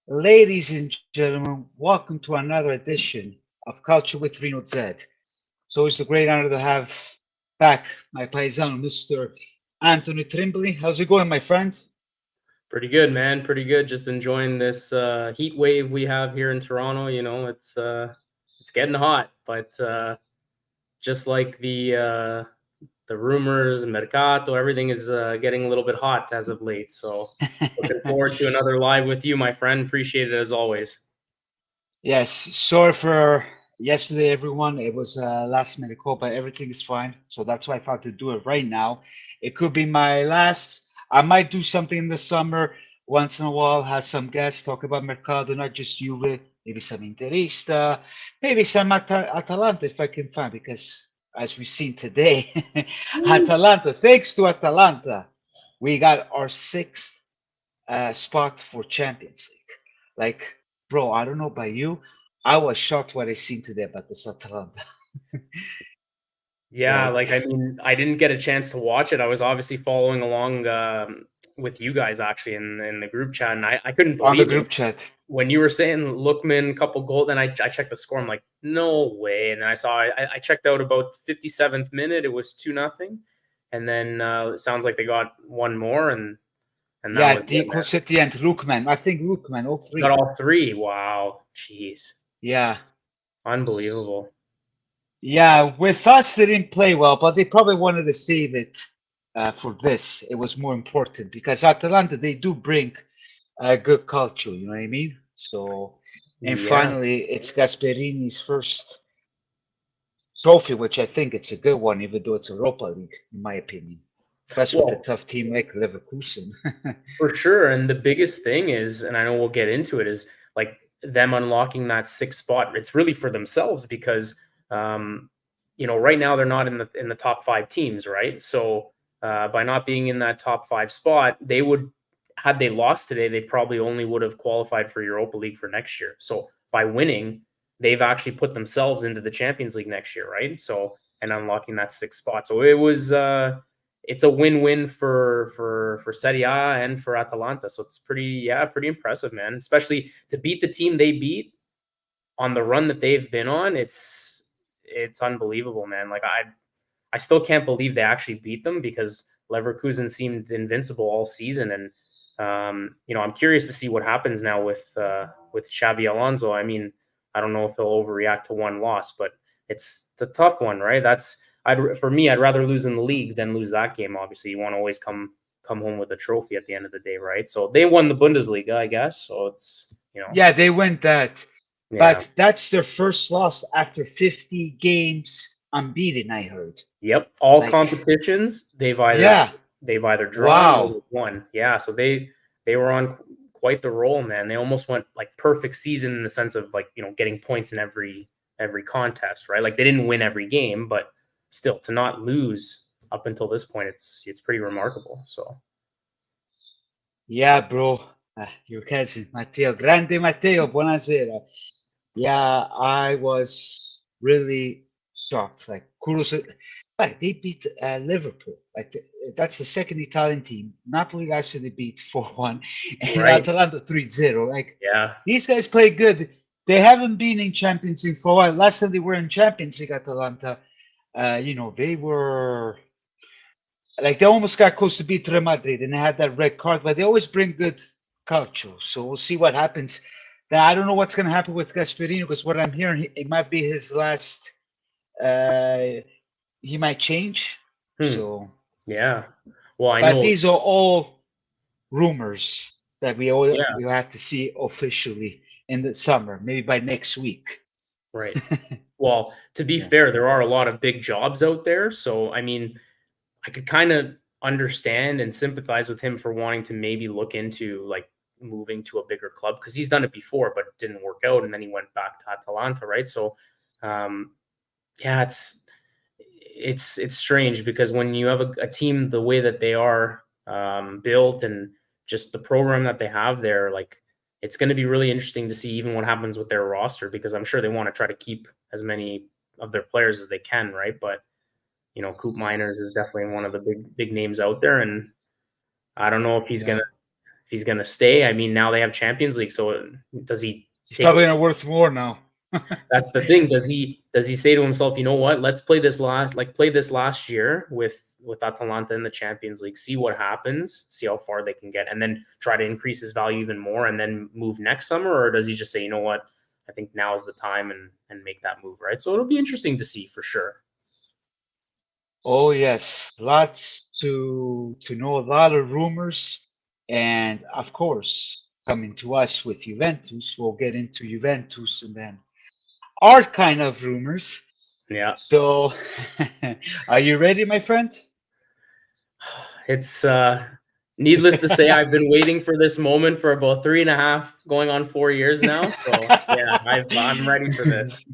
Ladies and gentlemen, welcome to another edition of Culture with Reno Z. So it's a great honor to have back my paisano, Mr. Anthony Trimbley. How's it going, my friend? Pretty good, man. Pretty good. Just enjoying this heat wave we have here in Toronto. It's getting hot, but just like the rumors, mercato, everything is getting a little bit hot as of late. So looking forward to another live with you, my friend. Appreciate it as always. Yes, sorry for yesterday, everyone. It was a last minute call, but everything is fine. So that's why I thought to do it right now. It could be my last. I might do something in the summer once in a while, have some guests talk about Mercado, not just Juve, maybe some Interista, maybe some Atalanta if I can find, because as we've seen today, Atalanta, thanks to Atalanta, we got our sixth spot for Champions League. Like, bro, I don't know about you. I was shocked what I seen today about this Atalanta. Yeah, Like like I mean, I didn't get a chance to watch it. I was obviously following along with you guys actually in the group chat, and I couldn't on the believe it. group chat. When you were saying Lookman, couple goals, then I checked the score. I'm like, no way. And then I checked out about 57th minute. It was 2-0. And then it sounds like they got one more, and that Yeah, was it, the man. close at the end, Lookman. I think Lookman, all Got three. all three. Wow. Jeez. Yeah. Unbelievable. Yeah, with us, they didn't play well, but they probably wanted to save it for this. It was more important because Atalanta, they do bring a good culture, you know what I mean? So, and Yeah. finally, it's Gasperini's first trophy, which I think it's a good one, even though it's Europa League, in my opinion. Especially with a Well, tough team like Leverkusen. for sure. And the biggest thing is, and I know we'll get into it, is like them unlocking that sixth spot. It's really for themselves because um, right now they're not in the top five teams, right? So by not being in that top five spot, they would had they lost today, they probably only would have qualified for Europa League for next year. So by winning, they've actually put themselves into the Champions League next year, right? So and unlocking that sixth spot. So it's a win-win for Serie A and for Atalanta. So it's pretty impressive, man. Especially to beat the team they beat on the run that they've been on. It's unbelievable, man. Like I still can't believe they actually beat them because Leverkusen seemed invincible all season, and I'm curious to see what happens now with Xabi Alonso. I mean, I don't know if he'll overreact to one loss, but it's the tough one, right? For me, I'd rather lose in the league than lose that game. Obviously, you want to always come home with a trophy at the end of the day, right? So they won the Bundesliga, I guess. So it's Yeah, they win that. yeah, But that's their first loss after 50 games unbeaten, I heard. yep. All Like, competitions yeah, they've either drawn or wow. they've won. Yeah, so they were on quite the roll, man. They almost went like perfect season in the sense of like getting points in every contest, right? Like they didn't win every game, but still to not lose up until this point, it's pretty remarkable. So Yeah, bro. Your cousin, Matteo. Grande Matteo, buonasera. Yeah, I was really shocked. Like, kudos. Like, they beat Liverpool. Like, that's the second Italian team. Napoli actually beat 4-1 and right, Atalanta 3-0. Like, yeah, these guys play good. They haven't been in Champions League for a while. Last time they were in Champions League, Atalanta, they were like they almost got close to beat Real Madrid and they had that red card, but they always bring good culture. So we'll see what happens. Now, I don't know what's going to happen with Gasperini because what I'm hearing, it might be his last. Uh, he might change. hmm. So, Yeah. Well, I but know. these are all rumors that Yeah, we have to see officially in the summer, maybe by next week. right. Well, to be Yeah. fair, there are a lot of big jobs out there. So, I mean, I could kind of understand and sympathize with him for wanting to maybe look into like moving to a bigger club because he's done it before, but it didn't work out. And then he went back to Atalanta, right? So, um, yeah, it's strange because when you have a team the way that they are built and just the program that they have there, like it's going to be really interesting to see even what happens with their roster because I'm sure they want to try to keep as many of their players as they can, right? But Coop Miners is definitely one of the big names out there, and I don't know if he's Yeah. if he's going to stay. I mean, now they have Champions League, so does he He's take? probably gonna worth more now. That's the thing. Does he say to himself, you know what? Let's play this last year with Atalanta in the Champions League, see what happens, see how far they can get, and then try to increase his value even more, and then move next summer, or does he just say, you know what? I think now is the time and make that move, right? So it'll be interesting to see for sure. Oh yes, lots to know, a lot of rumors, and of course, coming to us with Juventus, we'll get into Juventus and then our kind of rumors. Yeah. So, are you ready, my friend? It's needless to say, I've been waiting for this moment for about 3.5, going on 4 years now. So yeah, I'm ready for this.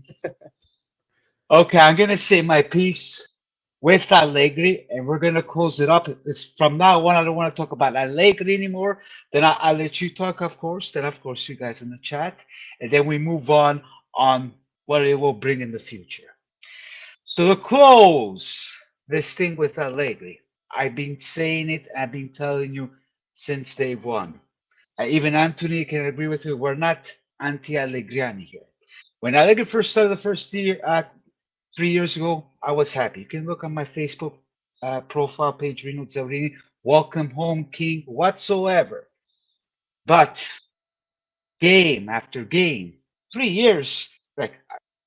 Okay, I'm gonna say my piece with Allegri, and we're gonna close it up. From now on, I don't want to talk about Allegri anymore. Then I'll let you talk, of course. Then, of course, you guys in the chat, and then we move on what it will bring in the future. So to close this thing with Allegri, I've been saying it. I've been telling you since day one. Even Anthony can agree with me. We're not anti-Allegriani here. When Allegri first started the first year, 3 years ago, I was happy. You can look on my Facebook profile page, Rino Zaurini. Welcome home, King, whatsoever. But game after game, 3 years, like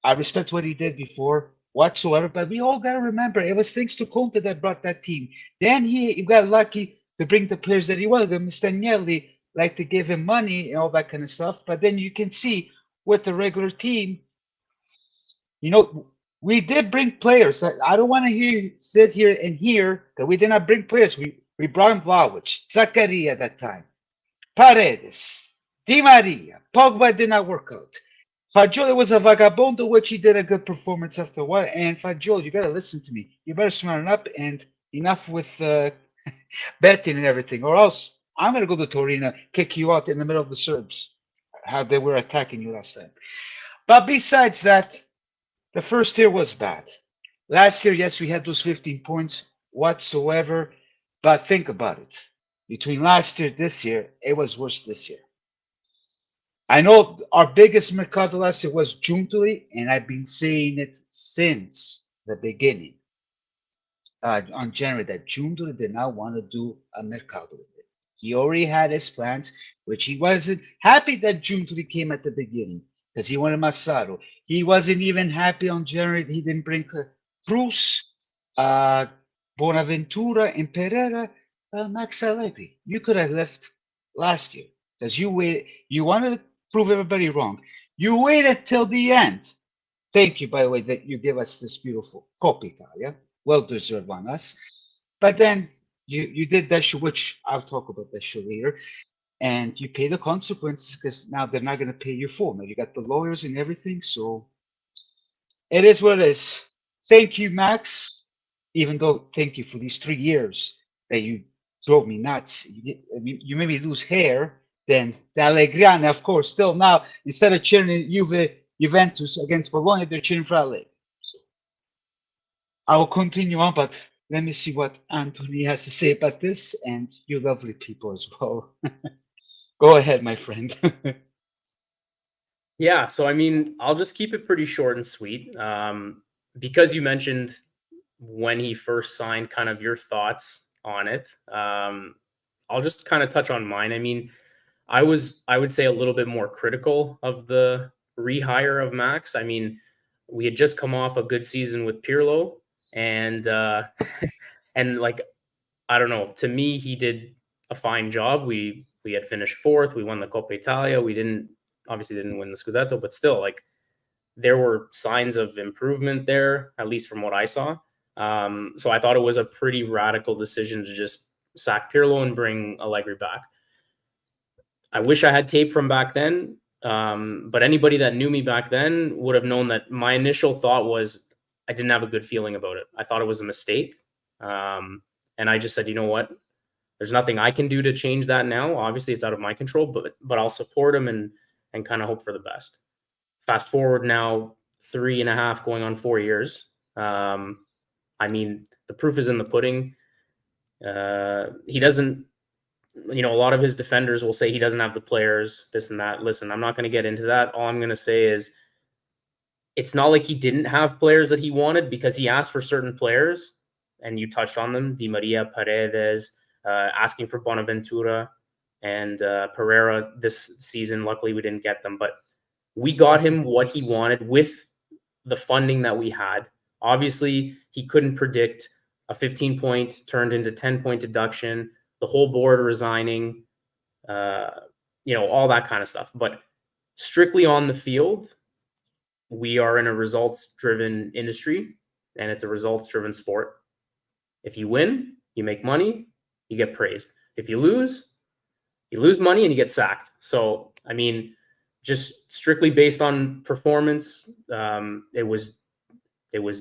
I respect what he did before whatsoever, but we all got to remember it was thanks to Conte that brought that team. Then he got lucky to bring the players that he wanted. Mr. Agnelli like to give him money and all that kind of stuff. But then you can see with the regular team, you know, we did bring players. I don't want to sit here and hear that we did not bring players. We brought in Vlahovic, Zakaria at that time, Paredes, Di Maria. Pogba did not work out. Fagioli was a vagabondo, which he did a good performance after a while. And Fagioli, you gotta listen to me. You better smarten up and enough with betting and everything, or else I'm gonna go to Torino, kick you out in the middle of the Serbs, how they were attacking you last time. But besides that, the first year was bad. Last year, yes, we had those 15 points whatsoever. But think about it. Between last year and this year, it was worse this year. I know our biggest mercado last year was Giuntoli, and I've been saying it since the beginning on January that Giuntoli did not want to do a mercado with it. He already had his plans, which he wasn't happy that Giuntoli came at the beginning because he wanted Massaro. He wasn't even happy on January. He didn't bring Cruz, Bonaventura, and Pereira. Max Allegri. You could have left last year because you waited. You wanted to prove everybody wrong. You waited till the end. Thank you, by the way, that you gave us this beautiful Coppa Italia. Well deserved on us. But then you did that show, which I'll talk about that show later, and you pay the consequences because now they're not going to pay you full. Now you got the lawyers and everything, so it is what it is. Thank you, Max. Even though, thank you for these 3 years that you drove me nuts. You made me lose hair. Then the Allegriana, of course, still now, instead of cheering Juventus against Bologna, they're cheering for Allegri. So I will continue on, but let me see what Anthony has to say about this, and you lovely people as well. Go ahead, my friend. Yeah, so I mean, I'll just keep it pretty short and sweet. Because you mentioned when he first signed, kind of your thoughts on it. I'll just kind of touch on mine. I mean, I would say, a little bit more critical of the rehire of Max. I mean, we had just come off a good season with Pirlo, and and like, I don't know. To me, he did a fine job. We had finished fourth. We won the Coppa Italia. We obviously didn't win the Scudetto, but still, like, there were signs of improvement there, at least from what I saw. So I thought it was a pretty radical decision to just sack Pirlo and bring Allegri back. I wish I had tape from back then, but anybody that knew me back then would have known that my initial thought was I didn't have a good feeling about it. I thought it was a mistake. And I just said, you know what? There's nothing I can do to change that now. Obviously, it's out of my control, but I'll support him and kind of hope for the best. Fast forward now 3.5 going on 4 years. I mean, the proof is in the pudding. He doesn't you know, a lot of his defenders will say he doesn't have the players, this and that. Listen, I'm not going to get into that. All I'm going to say is it's not like he didn't have players that he wanted, because he asked for certain players, and you touched on them: Di Maria, Paredes, asking for Bonaventura and Pereira this season. Luckily, we didn't get them, but we got him what he wanted with the funding that we had. Obviously, he couldn't predict a 15-point turned into 10-point deduction, the whole board resigning, you know, all that kind of stuff. But strictly on the field, we are in a results-driven industry, and it's a results-driven sport. If you win, you make money, you get praised. If you lose money and you get sacked. So, I mean, just strictly based on performance, it was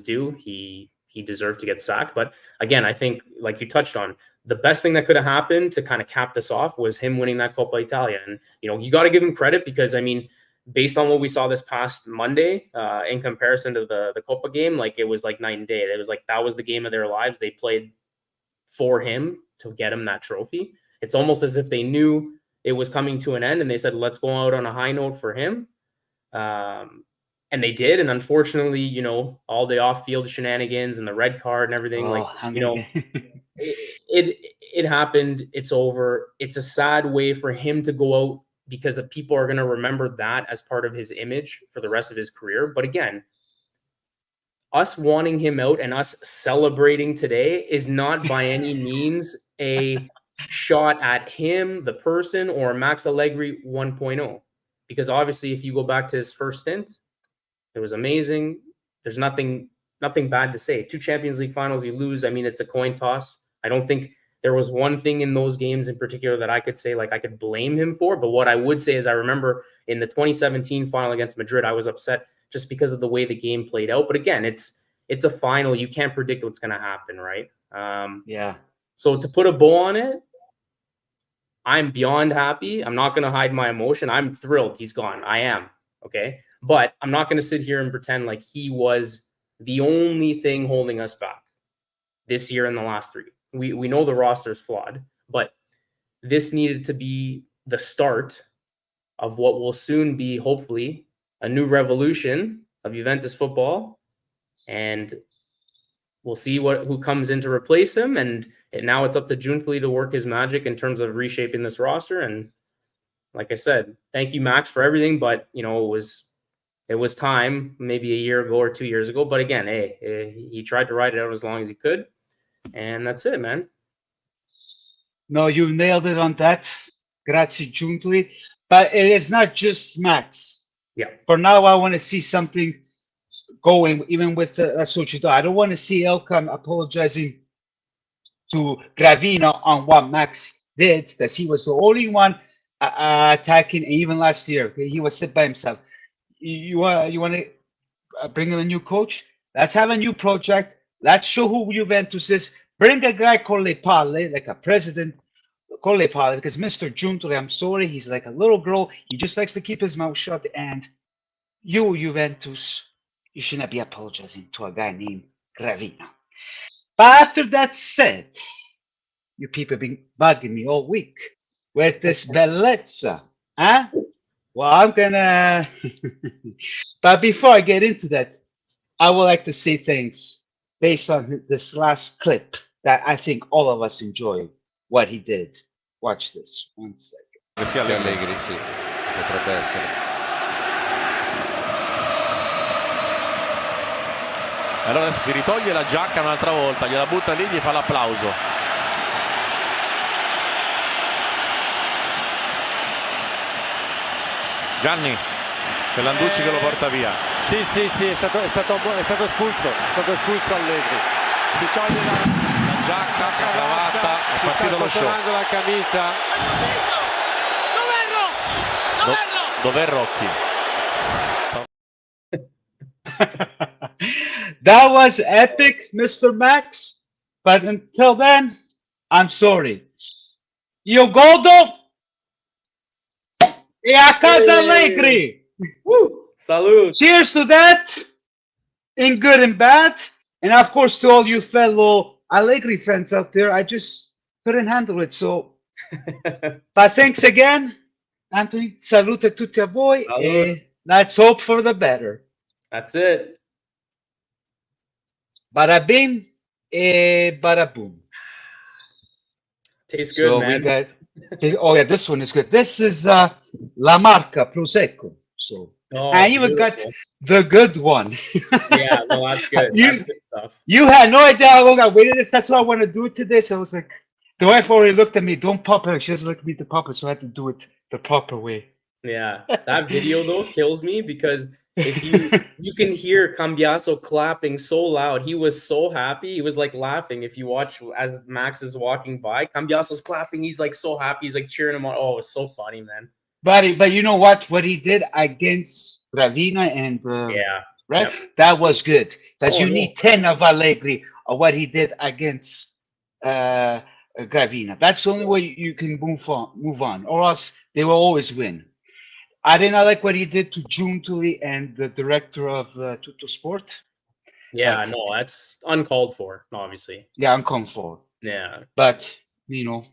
due. He deserved to get sacked. But again, I think, like you touched on, the best thing that could have happened to kind of cap this off was him winning that Coppa Italia. And, you know, you got to give him credit, because, I mean, based on what we saw this past Monday, in comparison to the Coppa game, like, it was like night and day. It was like, that was the game of their lives. They played for him to get him that trophy. It's almost as if they knew it was coming to an end, and they said, let's go out on a high note for him. And they did. And unfortunately, you know, all the off-field shenanigans and the red card and everything, you know, it happened. It's over. It's a sad way for him to go out, because of people are going to remember that as part of his image for the rest of his career. But again, us wanting him out and us celebrating today is not by any means a shot at him, the person, or Max Allegri 1.0. Because obviously, if you go back to his first stint, it was amazing. There's nothing bad to say. 2 Champions League finals, you lose. I mean, it's a coin toss. I don't think there was one thing in those games in particular that I could say, like, I could blame him for. But what I would say is, I remember in the 2017 final against Madrid, I was upset just because of the way the game played out. But again, it's a final. You can't predict what's going to happen, right? Yeah. So to put a bow on it, I'm beyond happy. I'm not going to hide my emotion. I'm thrilled he's gone. I am. Okay. But I'm not going to sit here and pretend like he was the only thing holding us back this year in the last 3. We know the roster's flawed, but this needed to be the start of what will soon be, hopefully, a new revolution of Juventus football. And we'll see who comes in to replace him. And now it's up to Giuntoli to work his magic in terms of reshaping this roster. And like I said, thank you, Max, for everything. But, you know, it was time, maybe a year ago or 2 years ago. But again, he tried to ride it out as long as he could. And that's it, man. No, you nailed it on that. Grazie, Giuntoli. But it is not just Max. Yeah. For now, I want to see something going, even with the Società. I don't want to see Elkan apologizing to Gravina on what Max did, because he was the only one attacking. Even last year, okay, he was sit by himself. You want to bring in a new coach? Let's have a new project. Let's show who Juventus is. Bring a guy con le palle, like a president con le palle, because Mr. Giuntoli, I'm sorry, he's like a little girl. He just likes to keep his mouth shut. And you, Juventus, you should not be apologizing to a guy named Gravina. But after that said, you people have been bugging me all week with this bellezza, huh? Well, I'm gonna. But before I get into that, I would like to say thanks based on this last clip that I think all of us enjoy what he did. Watch this. 1 second. Sia Allegri, sì, potrebbe essere. Allora adesso si ritoglie la giacca un'altra volta, gliela butta lì, gli fa l'applauso. Gianni, c'è Landucci che lo porta via. Sì, è stato espulso Allegri. Si toglie la giacca, la cravatta, è partito lo show. La camicia. Dov'è Rocky? That was epic, Mr. Max. But until then, I'm sorry. Io godo e a casa Allegri. Woo! Salute. Cheers to that, in good and bad. And of course, to all you fellow Allegri fans out there, I just couldn't handle it. So But thanks again, Anthony. Salute a tutti a voi. Salute. Let's hope for the better. That's it. Bada bing, bada boom. Tastes good, So man. we got. Oh yeah, this one is good. This is La Marca Prosecco. So Oh, I even got beautiful. the good one. Yeah, no, that's good. That's good stuff. You had no idea how long I waited this. That's why I want to do it today. So I was like, the wife already looked at me. Don't pop it. She doesn't like me to pop it, so I had to do it the proper way. Yeah, that video though kills me because if you can hear Cambiaso clapping so loud. He was so happy. He was like laughing. If you watch as Max is walking by, Cambiaso's clapping. He's like so happy. He's like cheering him on. Oh, it's so funny, man. But you know what? What he did against Gravina and Yeah. Ref, that was good. Because Oh, you no. need 10 of Allegri of what he did against Gravina. That's the only way you can move on, or else they will always win. I did not like what he did to Giuntoli and the director of Tutto Sport. Yeah, But- no, that's uncalled for, obviously. Yeah, I'm comfortable. Yeah. But, you know,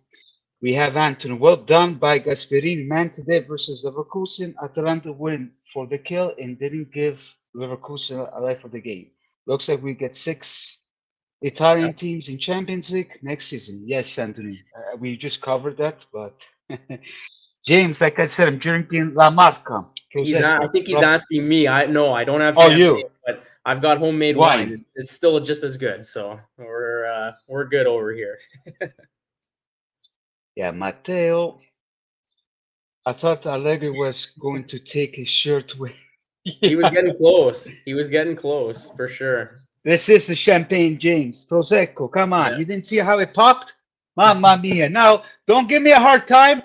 we have Anthony. Well done by Gasperini. Man today versus Leverkusen. Atalanta win for the kill and didn't give Leverkusen a life of the game. Looks like we get 6 Italian teams in Champions League next season. Yes, Anthony. We just covered that, but James, like I said, I'm drinking La Marca. I think he's asking me. I don't have Oh, champagne, you. but I've got homemade Wine. wine. It's still just as good. So we're good over here. Yeah, Matteo. I thought Allegri was going to take his shirt away. He was getting close. He was getting close for sure. This is the champagne, James. Prosecco, come on. Yeah. You didn't see how it popped? Mamma mia. Now, don't give me a hard time.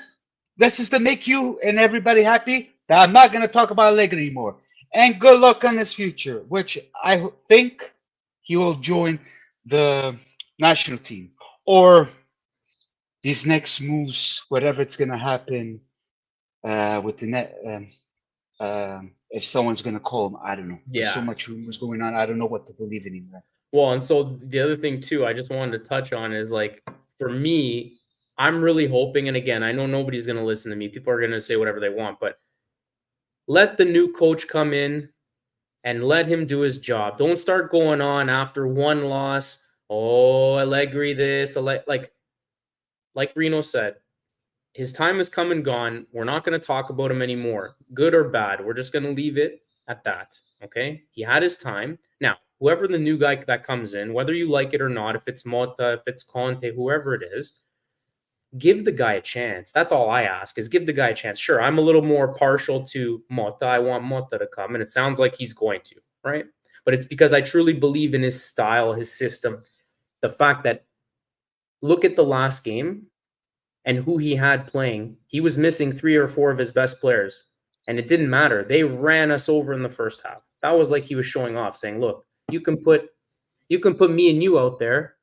This is to make you and everybody happy. That I'm not going to talk about Allegri anymore. And good luck on his future, which I think he will join the national team. Or these next moves, whatever it's going to happen with the net. If someone's going to call him, I don't know. There's so Yeah. much rumors going on. I don't know what to believe anymore. Well, and so the other thing too, I just wanted to touch on is like for me, I'm really hoping, and again, I know nobody's going to listen to me. People are going to say whatever they want, but let the new coach come in and let him do his job. Don't start going on after one loss. Oh, Allegri this, like Reno said, his time has come and gone. We're not going to talk about him anymore, good or bad. We're just going to leave it at that. Okay. He had his time. Now, whoever the new guy that comes in, whether you like it or not, if it's Motta, if it's Conte, whoever it is, give the guy a chance. That's all I ask is give the guy a chance. Sure, I'm a little more partial to Motta. I want Motta to come, and it sounds like he's going to, right? But it's because I truly believe in his style, his system, the fact that look at the last game and who he had playing. He was missing 3 or 4 of his best players, and it didn't matter. They ran us over in the first half. That was like he was showing off, saying, look, you can put me and you out there.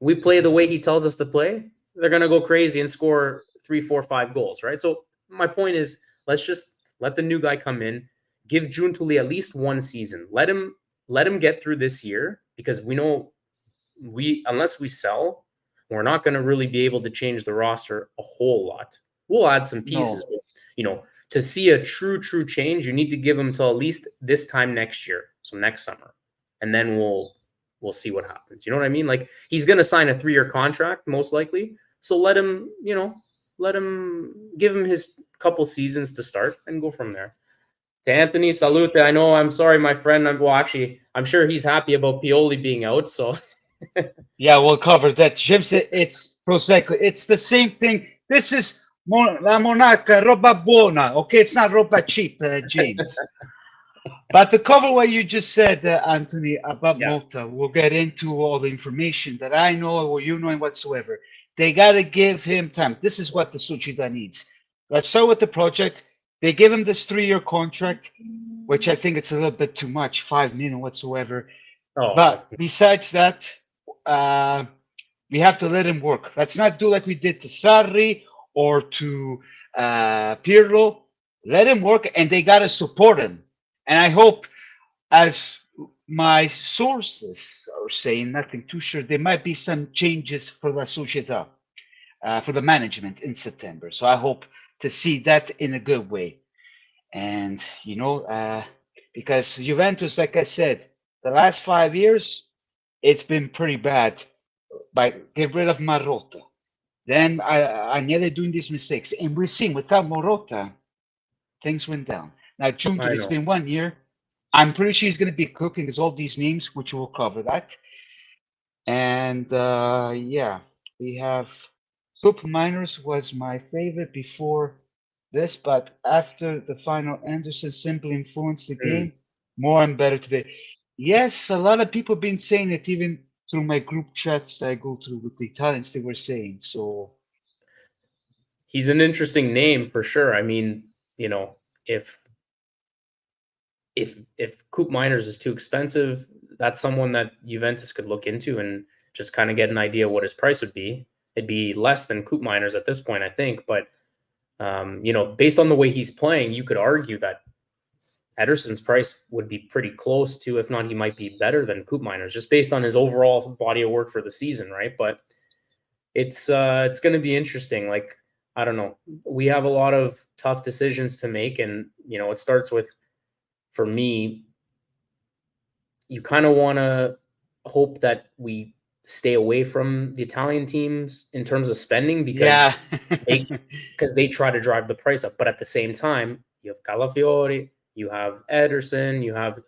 We play the way he tells us to play. They're going to go crazy and score 3, 4, 5 goals, right? So my point is, let's just let the new guy come in, give Giuntoli at least 1 season. Let him get through this year, because we know unless we sell, we're not going to really be able to change the roster a whole lot. We'll add some pieces, No. but, to see a true change, you need to give him till at least this time next year, so next summer, and then we'll see what happens. You know what I mean? Like, he's going to sign a 3-year contract most likely. So let him give him his couple seasons to start and go from there. To Anthony, salute. I know, I'm sorry, my friend. I'm sure he's happy about Pioli being out. So Yeah, we'll cover that. James, it's Prosecco. It's the same thing. This is La Monaca, roba buona. Okay, it's not roba cheap, James. But to cover what you just said, Anthony, about Motta, we'll get into all the information that I know or you know and whatsoever. They got to give him time. This is what the Sociedad needs. Let's start with the project. They give him this 3-year contract, which I think it's a little bit too much, 5 million whatsoever. Oh. But besides that, we have to let him work. Let's not do like we did to Sarri or to Pirlo. Let him work, and they got to support him. And I hope, as my sources are saying, nothing too sure, there might be some changes for La Sociedad. for the management in September. So I hope to see that in a good way. And because Juventus, like I said, the last 5 years it's been pretty bad. But get rid of Marotta. Then Agnelli doing these mistakes, and we're seeing without Marotta, things went down. Now, June, I it's know. been 1 year. I'm pretty sure he's going to be cooking as all these names, which will cover that. And yeah, we have Cup Miners was my favorite before this, but after the final, Anderson simply influenced the game more and better today. Yes, a lot of people have been saying it, even through my group chats that I go through with the Italians, they were saying. So He's an interesting name for sure. I mean, if Coop Miners is too expensive, that's someone that Juventus could look into and just kind of get an idea what his price would be. It'd be less than Coop Miners at this point, I think. But based on the way he's playing, you could argue that Ederson's price would be pretty close to, if not, he might be better than Coop Miners, just based on his overall body of work for the season, right? But it's going to be interesting. Like, I don't know. We have a lot of tough decisions to make, and it starts with, for me, you kind of want to hope that we stay away from the Italian teams in terms of spending because they try to drive the price up. But at the same time, you have Calafiori, you have Ederson, you have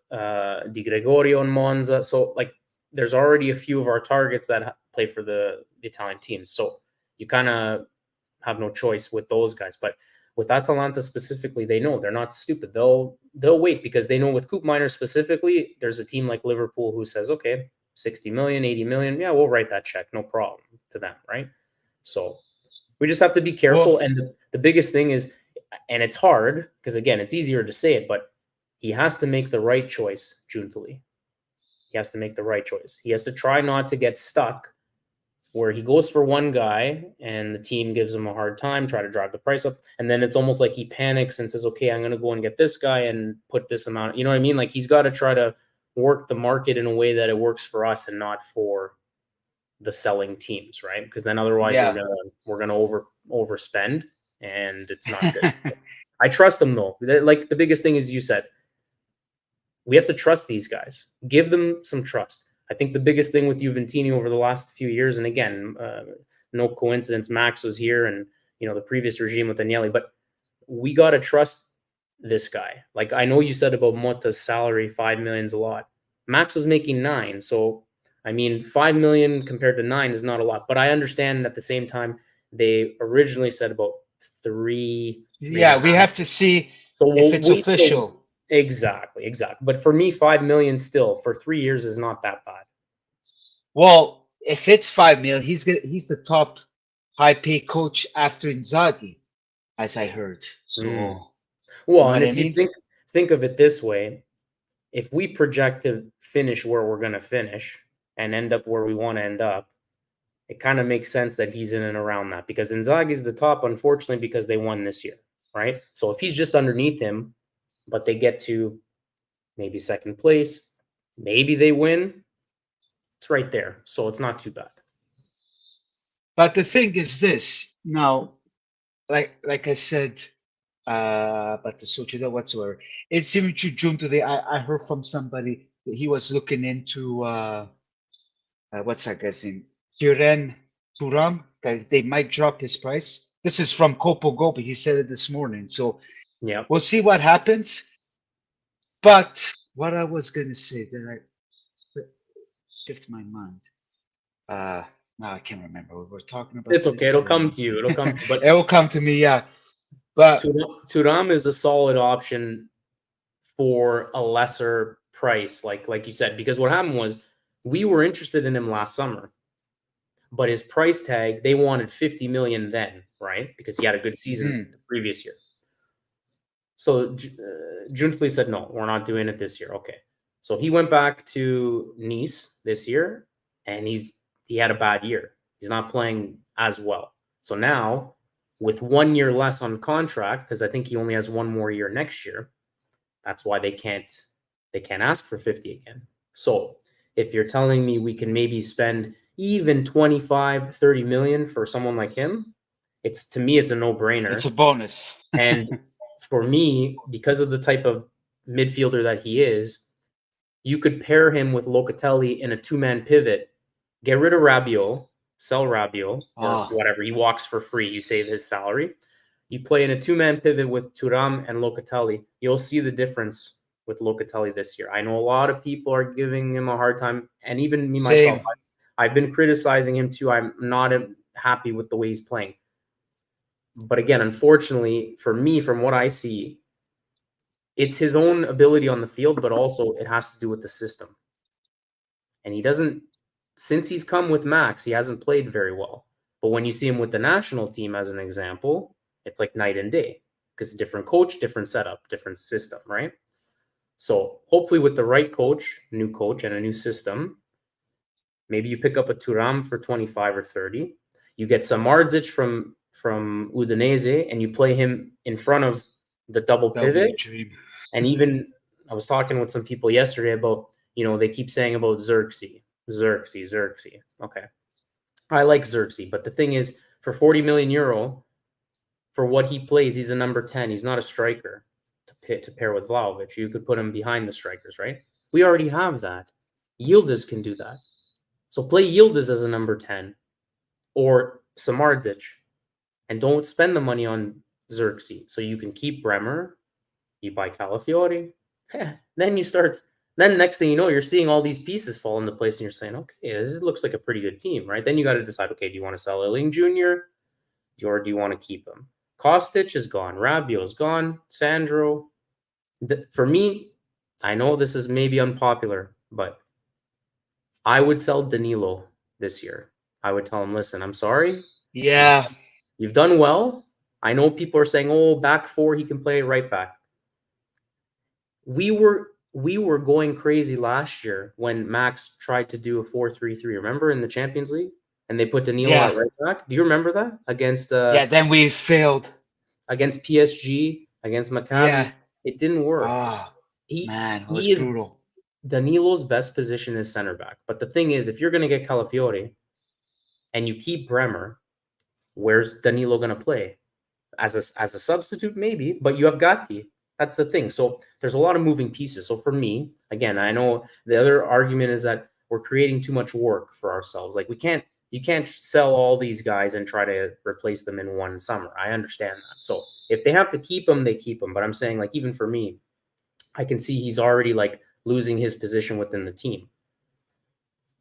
Di Gregorio and Monza. So like there's already a few of our targets that play for the Italian teams. So you kind of have no choice with those guys. But with Atalanta specifically, they know they're not stupid. They'll wait because they know with Coop Miners specifically, there's a team like Liverpool who says, okay, 60 million, 80 million. Yeah, we'll write that check. No problem to them, right? So we just have to be careful. Well, and the biggest thing is, and it's hard because, again, it's easier to say it, but he has to make the right choice, Giuntoli. He has to make the right choice. He has to try not to get stuck where he goes for one guy and the team gives him a hard time, try to drive the price up. And then it's almost like he panics and says, okay, I'm going to go and get this guy and put this amount. You know what I mean? Like he's got to try to work the market in a way that it works for us and not for the selling teams, right? Because then otherwise we're gonna overspend and it's not good. So I trust them though. Like the biggest thing is you said, we have to trust these guys. Give them some trust. I think the biggest thing with Juventini over the last few years, and again, no coincidence, Max was here and the previous regime with Agnelli, but we got to trust this guy. Like I know you said about Motta's salary, 5 million is a lot. Max was making 9, so I mean 5 million compared to 9 is not a lot. But I understand at the same time they originally said about 3. Yeah, we have to see if it's official. Exactly. But for me, 5 million still for 3 years is not that bad. Well, if it's 5 million, he's the top high-paid coach after Inzaghi, as I heard. So, well, and if you think of it this way, if we project to finish where we're going to finish and end up where we want to end up, it kind of makes sense that he's in and around that because Inzaghi's the top, unfortunately, because they won this year, right? So if he's just underneath him, but they get to maybe second place, maybe they win, it's right there. So it's not too bad. But the thing is this, now, like I said, but the Sociedad whatsoever, it's even to June today. I heard from somebody that he was looking into what's that guy's name? Turam, that they might drop his price. This is from Copo Gobi. He said it this morning. So yeah, we'll see what happens. But what I was gonna say, then I shift my mind. Now I can't remember. We were talking about. It's okay. It'll come to you. But it will come to me. Yeah. But Turam is a solid option for a lesser price, like you said, because what happened was we were interested in him last summer, but his price tag, they wanted 50 million then, right? Because he had a good season the previous year. So Giuntoli said, no, we're not doing it this year. Okay. So he went back to Nice this year and he had a bad year. He's not playing as well. So now with 1 year less on contract, because I think he only has 1 more year next year, that's why they can't ask for 50 again. So if you're telling me we can maybe spend even 25, 30 million for someone like him, to me, it's a no-brainer. It's a bonus. And for me, because of the type of midfielder that he is, you could pair him with Locatelli in a two-man pivot, get rid of Rabiot, sell Rabiot, or whatever. He walks for free. You save his salary. You play in a two-man pivot with Thuram and Locatelli. You'll see the difference with Locatelli this year. I know a lot of people are giving him a hard time, and even me myself, I've been criticizing him too. I'm not happy with the way he's playing. But again, unfortunately, for me, from what I see, it's his own ability on the field, but also it has to do with the system. And he doesn't, since he's come with Max, he hasn't played very well. But when you see him with the national team, as an example, it's like night and day, because different coach, different setup, different system, right? So hopefully with the right coach, new coach, and a new system, maybe you pick up a Thuram for 25 or 30. You get Samardzic from Udinese, and you play him in front of the double pivot. And even I was talking with some people yesterday about, they keep saying about Xerxes. Okay. I like Xerxes, but the thing is, for 40 million euro, for what he plays, he's a number 10. He's not a striker to pair with Vlahovic. You could put him behind the strikers, right? We already have that. Yildiz can do that. So play Yildiz as a number 10 or Samardzic, and don't spend the money on Xerxes. So you can keep Bremer, you buy Calafiori, then next thing you know, you're seeing all these pieces fall into place and you're saying, okay, this looks like a pretty good team, right? Then you got to decide, okay, do you want to sell Illing Jr. or do you want to keep him? Kostic is gone. Rabiot is gone. Sandro. For me, I know this is maybe unpopular, but I would sell Danilo this year. I would tell him, listen, I'm sorry. Yeah. You've done well. I know people are saying, oh, back four, he can play right back. We were going crazy last year when Max tried to do a 4-3-3. Remember in the Champions League? And they put Danilo at right back. Do you remember that? Against then we failed. Against PSG, against Maccabi. Yeah. It didn't work. It was brutal. Danilo's best position is center back. But the thing is, if you're going to get Calafiori and you keep Bremer, where's Danilo going to play? As a substitute, maybe, but you have Gatti. That's the thing. So there's a lot of moving pieces. So for me, again, I know the other argument is that we're creating too much work for ourselves. Like you can't sell all these guys and try to replace them in one summer. I understand that. So if they have to keep them, they keep them. But I'm saying, like, even for me, I can see he's already like losing his position within the team.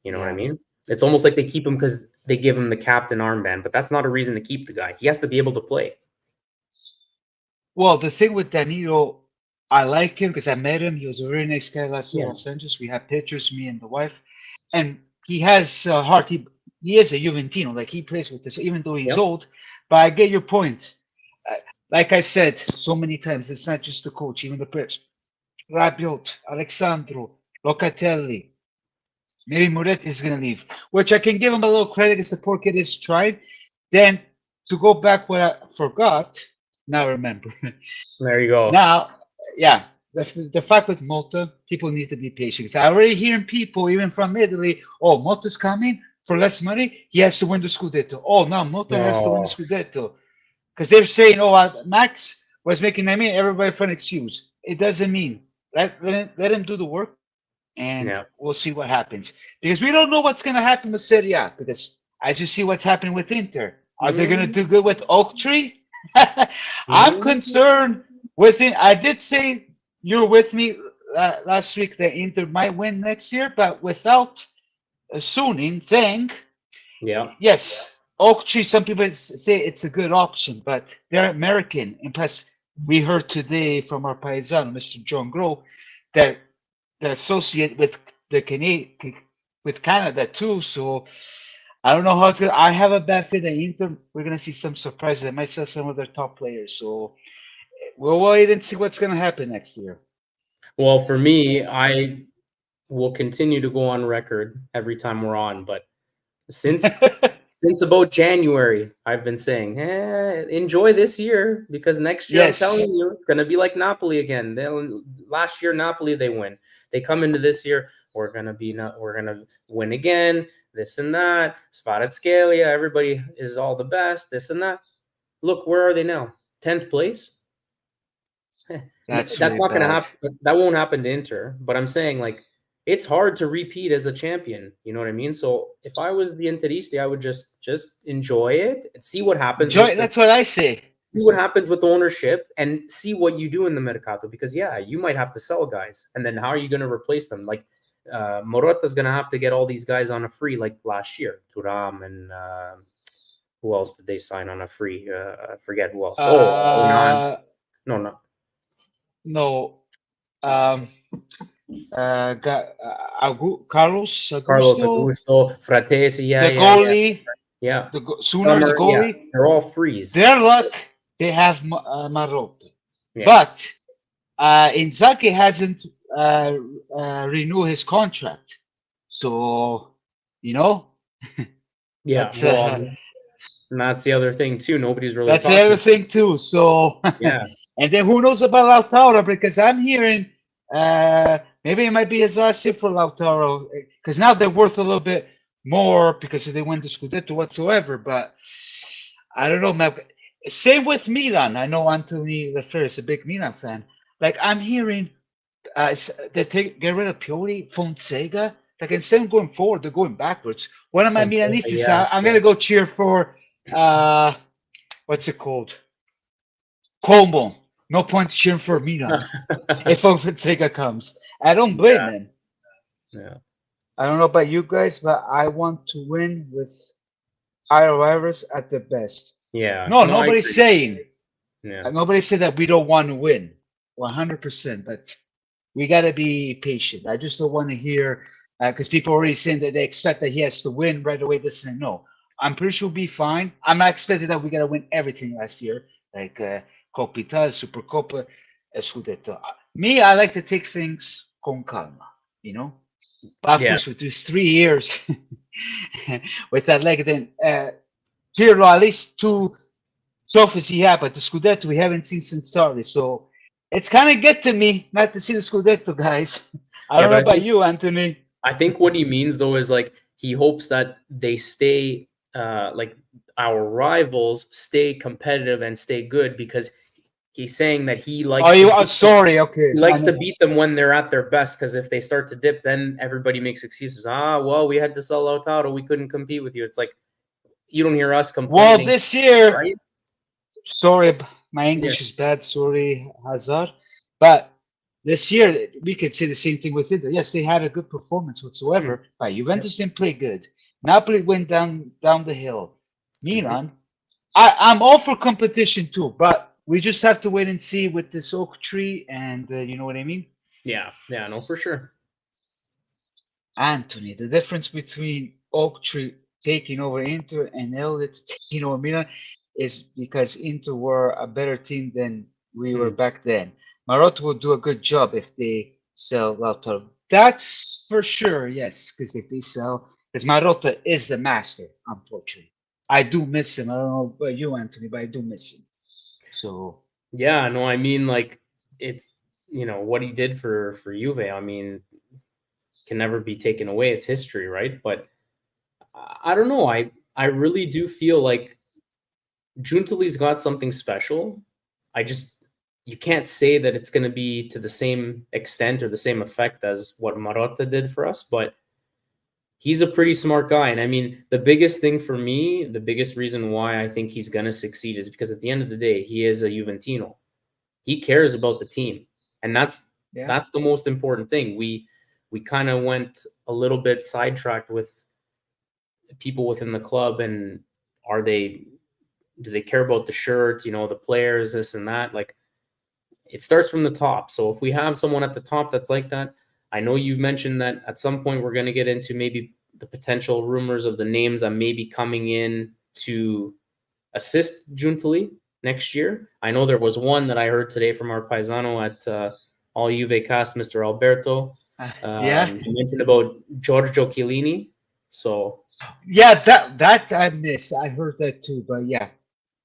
You know what I mean? It's almost like they keep him because they give him the captain armband, but that's not a reason to keep the guy. He has to be able to play. Well, the thing with Danilo, I like him because I met him. He was a very nice guy last year in Los Angeles. We have pictures, me and the wife. And he has heart. He is a Juventino. Like, he plays with this, even though he's old. But I get your point. Like I said so many times, it's not just the coach, even the players. Rabiot, Alexandro, Locatelli. Maybe Muret is going to leave, which I can give him a little credit because the poor kid is tried. Then, to go back what I forgot, now remember. There you go. Now, the fact with Motta, people need to be patient. I already hearing people, even from Italy, oh, Motta's coming for less money. He has to win the Scudetto. Oh, now Motta has to win the Scudetto. Because they're saying, oh, Max was making, everybody for an excuse. It doesn't mean. Let him do the work, and we'll see what happens. Because we don't know what's going to happen with Serie A. Because as you see what's happening with Inter, are they going to do good with Oak Tree? I'm concerned with it. I did say you're with me last week that Inter might win next year, but without assuming, yes, Oak Tree, some people say it's a good option, but they're American. And plus, we heard today from our paisano, Mr. John Grove, that they're associated with with Canada too. So I don't know how it's going to. I have a bad feeling that Inter, we're going to see some surprises. They might sell some of their top players. So we'll wait and see what's going to happen next year. Well, for me, I will continue to go on record every time we're on. But since about January, I've been saying, enjoy this year, because next year, I'm telling you, it's going to be like Napoli again. Last year, Napoli, they win. They come into this year, we're gonna win again, this and that. Sparatskelia, everybody is all the best, this and that. Look, where are they now? 10th place. That's That's really not going to bad. happen. That won't happen to Inter. But I'm saying, like, it's hard to repeat as a champion. You know what I mean? So if I was the Interisti, I would just enjoy it and see what happens. That's what I say. See what happens with ownership and see what you do in the mercato. Because you might have to sell guys, and then how are you going to replace them? Like Morotta's going to have to get all these guys on a free, like last year. Thuram and who else did they sign on a free? I forget who else. No. Carlos Augusto, Fratesi, the goalie, the Summer, the goalie. Yeah, they're all frees. Their luck, they have Marotta, but Inzaghi hasn't renewed his contract, so that's and that's the other thing too. Nobody's really. That's the other thing too. So and then who knows about Lautaro, because I'm hearing. Maybe it might be his last year for Lautaro, because now they're worth a little bit more because they went to Scudetto whatsoever. But I don't know, man. Same with Milan. I know Anthony Lefebvre is a big Milan fan. Like I'm hearing, they get rid of Pioli, Fonseca. Like instead of going forward, they're going backwards. One of my Milanistas, I'm gonna go cheer for what's it called? Como. No point cheering for Milan if Fonseca comes. I don't blame him. Yeah. I don't know about you guys, but I want to win with our rivals at the best. Yeah. No, nobody's saying. Yeah. Nobody said that we don't want to win 100%, but we got to be patient. I just don't want to hear, because people are already saying that they expect that he has to win right away. This and no. I'm pretty sure we'll be fine. I'm not expecting that we got to win everything last year. Like, Coppa Italia, Supercoppa, Scudetto. Me, I like to take things con calma, But of course, with these 3 years with that leg, then Pirlo, at least 2 trophies he had, but the Scudetto we haven't seen since Sarri. So it's kind of get to me not to see the Scudetto, guys. I don't know about you, Anthony. I think what he means, though, is like he hopes that they stay, like our rivals stay competitive and stay good, because he's saying that he likes. He likes to beat them when they're at their best, because if they start to dip, then everybody makes excuses. Well, we had to sell Lautaro, we couldn't compete with you. It's like you don't hear us complaining. Well, this year, right? Sorry, my English is bad. Sorry, Hazard. But this year, we could say the same thing with Inter. Yes, they had a good performance whatsoever, but Juventus didn't play good. Napoli went down the hill. Milan, I'm all for competition too, but we just have to wait and see with this oak tree, and you know what I mean? Yeah, no, for sure. Anthony, the difference between oak tree taking over Inter and Elliott taking over Milan is because Inter were a better team than we were back then. Marotta will do a good job if they sell Lautaro. That's for sure, yes, because if they sell, because Marotta is the master, unfortunately. I do miss him. I don't know about you, Anthony, but I do miss him. So yeah, no, I mean, like it's what he did for Juve. I mean, can never be taken away. It's history, right? But I don't know. I really do feel like Giuntoli's got something special. You can't say that it's going to be to the same extent or the same effect as what Marotta did for us, but he's a pretty smart guy. And I mean, the biggest thing for me, the biggest reason why I think he's going to succeed is because at the end of the day, he is a Juventino. He cares about the team. And that's the most important thing. We kind of went a little bit sidetracked with people within the club, and do they care about the shirt, the players, this and that? Like, it starts from the top. So if we have someone at the top that's like that, I know you mentioned that at some point we're going to get into maybe the potential rumors of the names that may be coming in to assist Giuntoli next year. I know there was one that I heard today from our paisano at All Juve Cast, Mr. Alberto. He mentioned about Giorgio Chiellini. So that I missed. I heard that too, but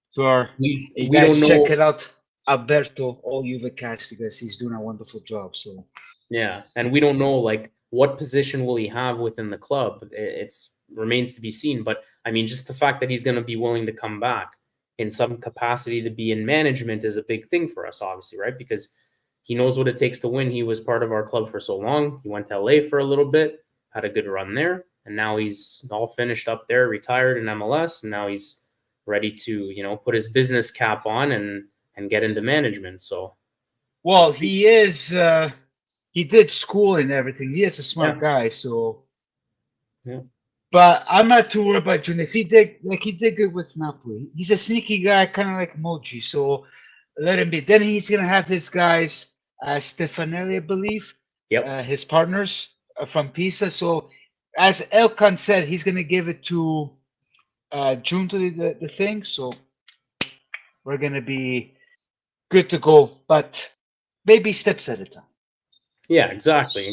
so you guys check it out, Alberto, All Juve Cast, because he's doing a wonderful job. So Yeah, and we don't know like what position will he have within the club. It's remains to be seen. But I mean, just the fact that he's going to be willing to come back in some capacity to be in management is a big thing for us, obviously, right? Because he knows what it takes to win. He was part of our club for so long. He went to LA for a little bit, had a good run there, and now he's all finished up there, retired in MLS, and now he's ready to put his business cap on and get into management. So we'll Well, see. he is. He did school and everything. He is a smart Yeah. guy. So, Yeah. but I'm not too worried about Junior. If he did good with Napoli. He's a sneaky guy, kind of like Moji. So let him be. Then he's gonna have his guys, Stefanelli, I believe, Yep. his partners from Pisa. So, as Elkan said, he's gonna give it to June to the thing. So we're gonna be good to go. But baby steps at a time. Yeah, exactly.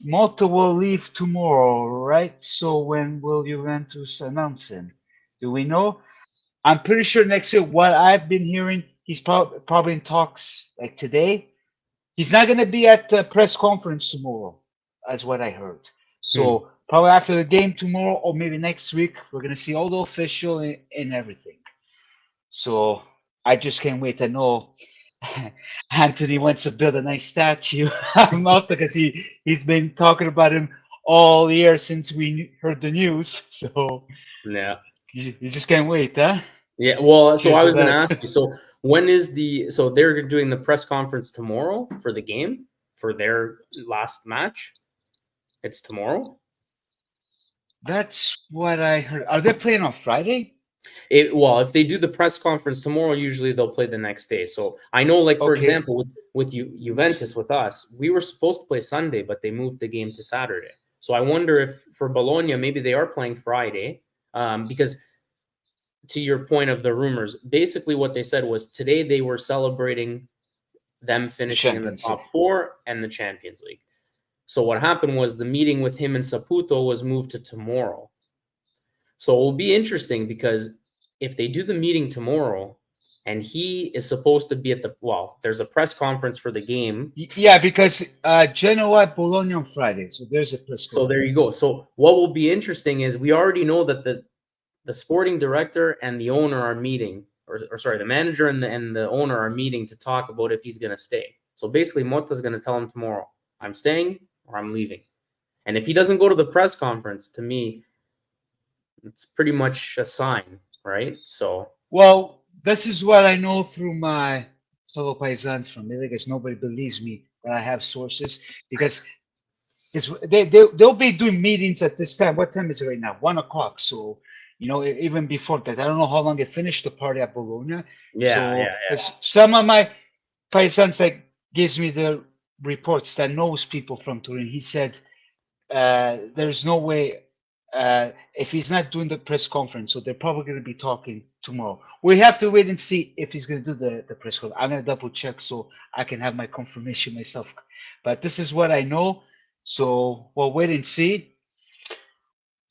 Motta will leave tomorrow, right? So when will Juventus announce him? Do we know? I'm pretty sure next year. What I've been hearing, he's probably in talks like today. He's not going to be at the press conference tomorrow, as what I heard. So probably after the game tomorrow, or maybe next week, we're going to see all the official and everything. So I just can't wait. I know Anthony wants to build a nice statue of Motta because he's been talking about him all year since we heard the news. So Yeah. you just can't wait, huh? Yeah. Well, so Cheers I to was going to that. ask you. So when is so they're doing the press conference tomorrow for the game for their last match? It's tomorrow. That's what I heard. Are they playing on Friday? Well, if they do the press conference tomorrow, usually they'll play the next day. So I know, like for Okay. example, with Juventus with us, we were supposed to play Sunday, but they moved the game to Saturday. So I wonder if for Bologna, maybe they are playing Friday, because to your point of the rumors, basically what they said was today they were celebrating them finishing in the Champions top League. 4 and the Champions League. So what happened was the meeting with him and Saputo was moved to tomorrow. So it will be interesting because if they do the meeting tomorrow and he is supposed to be at there's a press conference for the game. Yeah, because Genoa Bologna on Friday, so there's a press conference. So there you go. So what will be interesting is we already know that the sporting director and the owner are meeting, or sorry, the manager and the owner are meeting to talk about if he's going to stay. So basically, Motta's going to tell him tomorrow, I'm staying or I'm leaving. And if he doesn't go to the press conference, to me, it's pretty much a sign, right? So, well, this is what I know through my fellow paisans from Italy, because nobody believes me that I have sources, because they'll be doing meetings at this time. What time is it right now? 1 o'clock. So, even before that, I don't know how long they finished the party at Bologna. yeah. Some of my paisans like gives me the reports that knows people from Turin. He said there's no way if he's not doing the press conference, so they're probably going to be talking tomorrow. We have to wait and see if he's going to do the press conference. I'm going to double check so I can have my confirmation myself. But this is what I know. So we'll wait and see.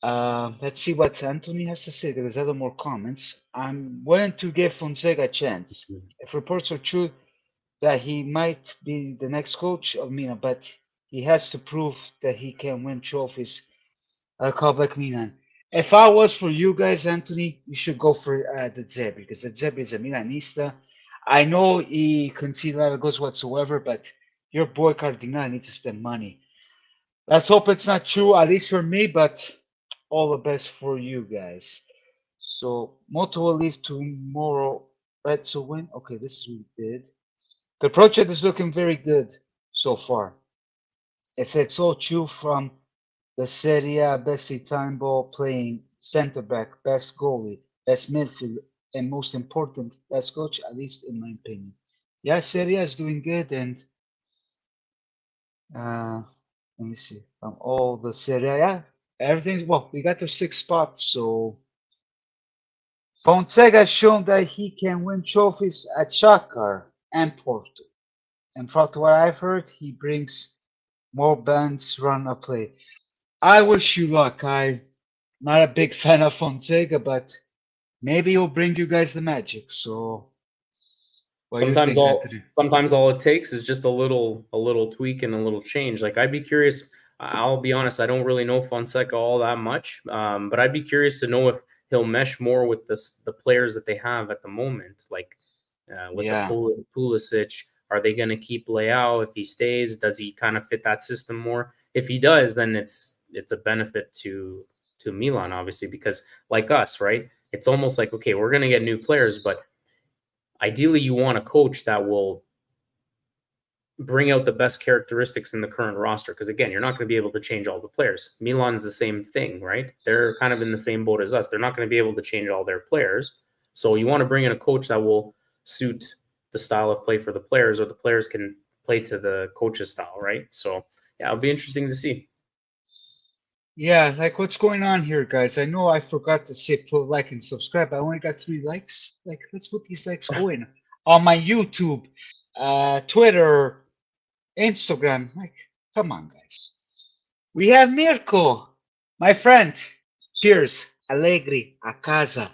Let's see what Anthony has to say. There's other more comments. I'm willing to give Fonseca a chance. If reports are true that he might be the next coach of Milan, but he has to prove that he can win trophies at a club like Milan. If I was for you guys, Anthony, you should go for the Zeb, because the Zeb is a Milanista. I know he conceded a lot of goals whatsoever, but your boy Cardinal needs to spend money. Let's hope it's not true, at least for me, but all the best for you guys. So Motta will leave tomorrow. Right, so when? Okay, this is what we did. The project is looking very good so far. If it's all true from the Serie A, best Italian ball playing center back, best goalie, best midfield, and most important, best coach, at least in my opinion. Yeah, Serie A is doing good, and let me see. From all the Serie A, everything's well. We got to 6 spots, so Fonseca has shown that he can win trophies at Shakhtar and Porto. And from what I've heard, he brings more bands run a play. I wish you luck. I'm not a big fan of Fonseca, but maybe he'll bring you guys the magic. So What do you think, Anthony? Sometimes all it takes is just a little tweak and a little change. Like, I'd be curious. I'll be honest, I don't really know Fonseca all that much, but I'd be curious to know if he'll mesh more with the players that they have at the moment, like with Yeah. the Pulisic. Are they going to keep Leao? If he stays, does he kind of fit that system more? If he does, then it's a benefit to Milan, obviously, because like us, right? It's almost like, okay, we're going to get new players, but ideally you want a coach that will bring out the best characteristics in the current roster. Because again, you're not going to be able to change all the players. Milan's the same thing, right? They're kind of in the same boat as us. They're not going to be able to change all their players. So you want to bring in a coach that will suit the style of play for the players, or the players can play to the coach's style, right? So yeah, it'll be interesting to see. Yeah, like what's going on here, guys? I know I forgot to say put like and subscribe. I only got 3 likes. Like, let's put these likes going on my YouTube, Twitter, Instagram. Like, come on, guys. We have Mirko, my friend. Cheers, Allegri a casa.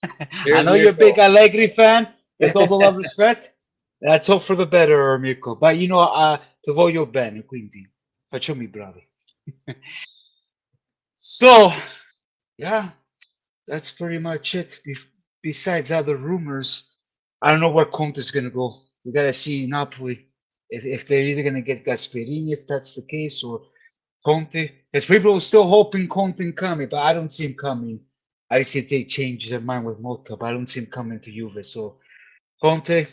I know you're a big Allegri fan. With all the love and respect, let's hope for the better, Mirko. But you know, ti voglio bene, quindi facciamo i bravi. So, yeah, that's pretty much it. Besides other rumors, I don't know where Conte's going to go. We got to see Napoli if they're either going to get Gasperini, if that's the case, or Conte. Because people are still hoping Conte coming, but I don't see him coming. I see they change their mind with Motta, but I don't see him coming to Juve. So, Conte,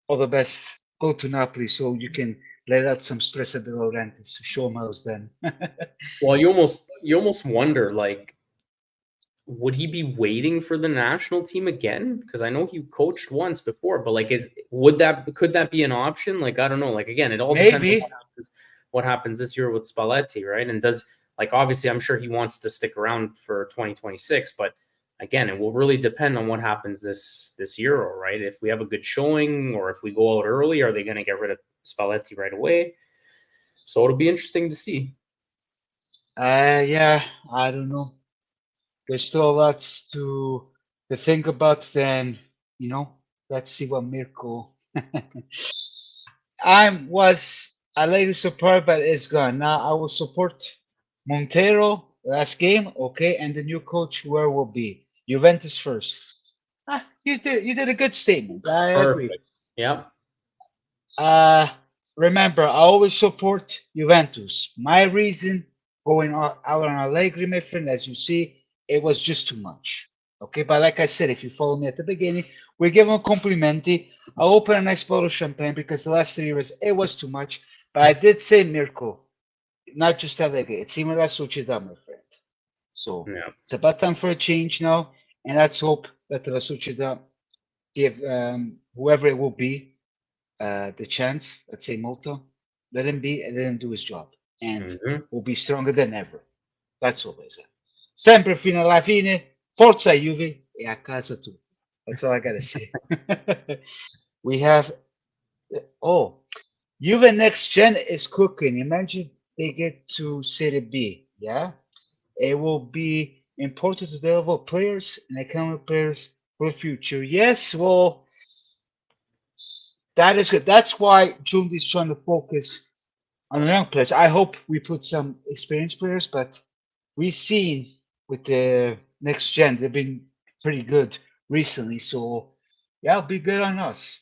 all the best. Go to Napoli so you can let out some stress at the Laurentiis. Show them how's then. Well, you almost wonder, like, would he be waiting for the national team again? Because I know he coached once before, but like, could that be an option? Like, I don't know. Like, again, it all depends on what happens this year with Spalletti, right? And obviously, I'm sure he wants to stick around for 2026, but again, it will really depend on what happens this Euro, right? If we have a good showing, or if we go out early, are they going to get rid of Spalletti right away? So it'll be interesting to see. Yeah, I don't know. There's still lots to think about. Then, let's see what Mirko. Was a little surprised, but it's gone. Now I will support Montero last game, okay, and the new coach where will be Juventus first. You did a good statement. I agree. Yeah. Remember, I always support Juventus. My reason going out on Allegri, my friend, as you see, it was just too much. Okay, but like I said, if you follow me at the beginning, we give him complimenti. I open a nice bottle of champagne because the last 3 years it was too much. But I did say Mirko, not just Allegri. It's even La Sociedad, my friend. So It's about time for a change now, and let's hope that La Sociedad give whoever it will be the chance. Let's say Motta, let him do his job, and we'll be stronger than ever. That's all I say. Sempre fino alla fine. Forza Juve e a casa tutti. That's all I gotta say. We have Juve next gen is cooking. Imagine they get to Serie B. Yeah, it will be important to develop players and economic players for the future. Yes, well, that is good. That's why Jundi is trying to focus on the young players. I hope we put some experienced players, but we've seen with the next gen, they've been pretty good recently. So yeah, it'll be good on us.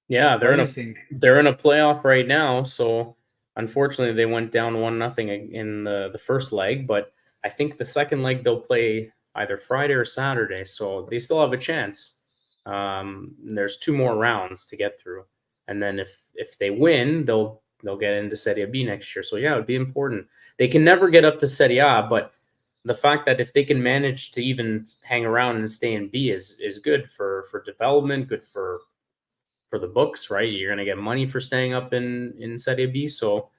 Yeah, they're in a playoff right now. So unfortunately, they went down 1-0 in the first leg, but I think the second leg they'll play either Friday or Saturday. So they still have a chance. There's 2 more rounds to get through, and then if they win, they'll get into Serie B next year. So yeah, it would be important. They can never get up to Serie A, but the fact that if they can manage to even hang around and stay in B is good for development, good for the books, right? You're going to get money for staying up in Serie B. So,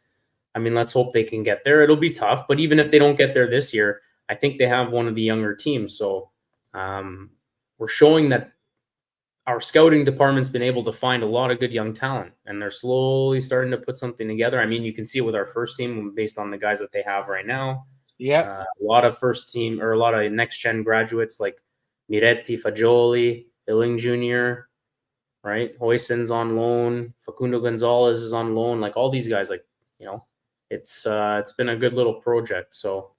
I mean, let's hope they can get there. It'll be tough, but even if they don't get there this year, I think they have one of the younger teams. So we're showing that our scouting department's been able to find a lot of good young talent, and they're slowly starting to put something together. I mean, you can see it with our first team based on the guys that they have right now. Yeah, a lot of first team or a lot of next gen graduates like Miretti, Fagioli, Illing Jr., right? Hoysen's on loan. Facundo Gonzalez is on loan. Like all these guys, like, you know, it's been a good little project. So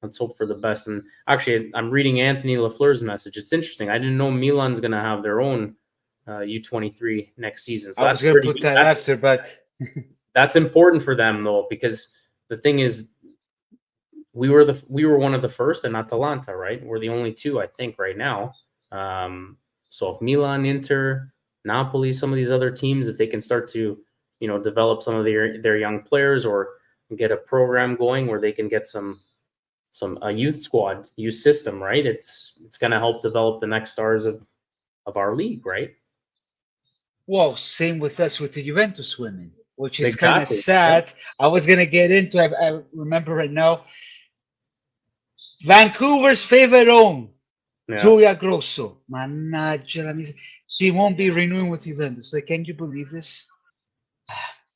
let's hope for the best. And actually, I'm reading Anthony Lafleur's message. It's interesting. I didn't know Milan's going to have their own U23 next season. So I that's was gonna pretty put good. that after, but That's important for them though, because the thing is, we were one of the first in Atalanta, right? We're the only two, I think, right now. So if Milan, Inter, Napoli, some of these other teams, if they can start to, you know, develop some of their young players or get a program going where they can get a youth squad, youth system, right? It's going to help develop the next stars of our league, right? well, same with us with the Juventus women, which is kind of Exactly. sad. Yep. I was gonna get into. I remember right now. Vancouver's favorite home, Yeah. Giulia Grosso. Mannaggia la miseria. She won't be renewing with Juventus. Like, can you believe this?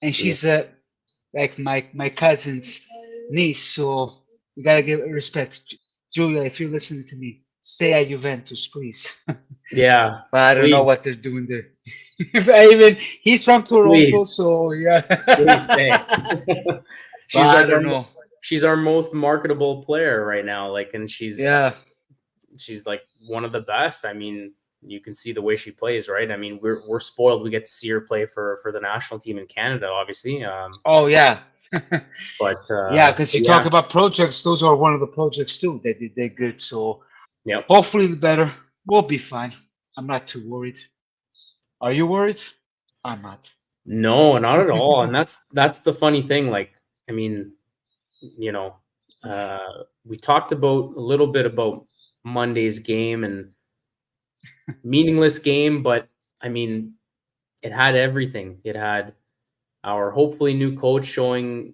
And she's like my cousin's niece, so you gotta give respect. Julia, if you're listening to me, stay at Juventus, please. Yeah. But I don't know Please. what they're doing there. He's from Toronto, Please. so yeah. Please stay. But I don't know. She's our most marketable player right now. Like, and she's like one of the best. I mean, you can see the way she plays, right? I mean, we're spoiled. We get to see her play for the national team in Canada, obviously. Oh yeah. But yeah, because you talk about projects, those are one of the projects too that they're good. So yep. Hopefully the better. We'll be fine. I'm not too worried. Are you worried? I'm not. No, not at all. And that's the funny thing. Like, I mean, you know, we talked a little bit about Monday's game and meaningless game, but I mean, it had everything. It had our hopefully new coach showing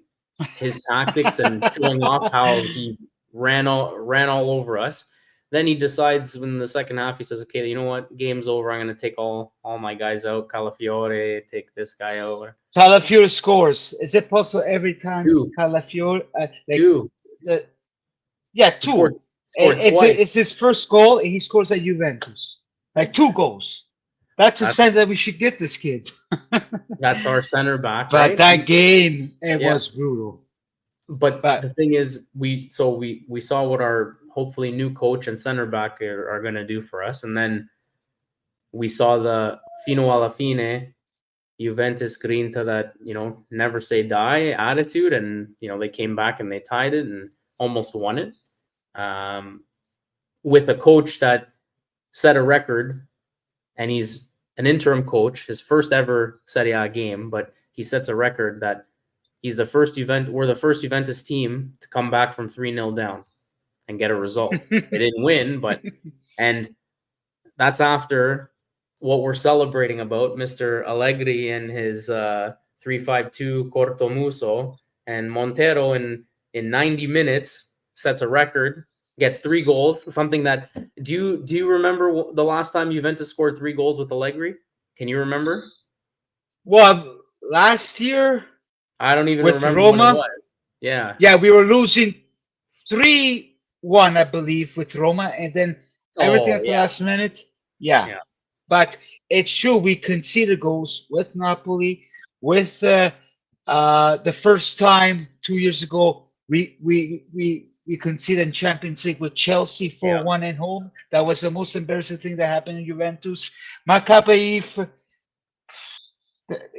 his tactics and showing off how he ran all over us. Then he decides in the second half, he says, okay, you know what? Game's over. I'm going to take all my guys out. Calafiore, take this guy out. Calafiore scores. Is it possible every time Calafiore? Two. Yeah, two. Scored it's his first goal, and he scores at Juventus. Like 2 goals. That's a sign that we should get this kid. That's our center back. But right? that game, it was brutal. But the thing is, we saw what our hopefully new coach and center back are going to do for us, and then we saw the fino alla fine Juventus grinta, that, you know, never say die attitude, and you know they came back and they tied it and almost won it, with a coach that set a record, and he's an interim coach, his first ever Serie A game, but he sets a record that we're the first Juventus team to come back from 3-0 down and get a result. They didn't win, and that's after what we're celebrating about, Mr. Allegri and his 3-5-2 cortomuso, and Montero in 90 minutes sets a record, gets 3 goals, something that do you remember the last time Juventus scored 3 goals with Allegri? Can you remember? Well, last year I don't even with remember Roma. when it was. Yeah, we were losing 3-1, I believe, with Roma, and then everything at the last minute. Yeah. But it's true, we conceded goals with Napoli. With the first time 2 years ago, we conceded in Champions League with Chelsea 4-1 at home. That was the most embarrassing thing that happened in Juventus. Maccabi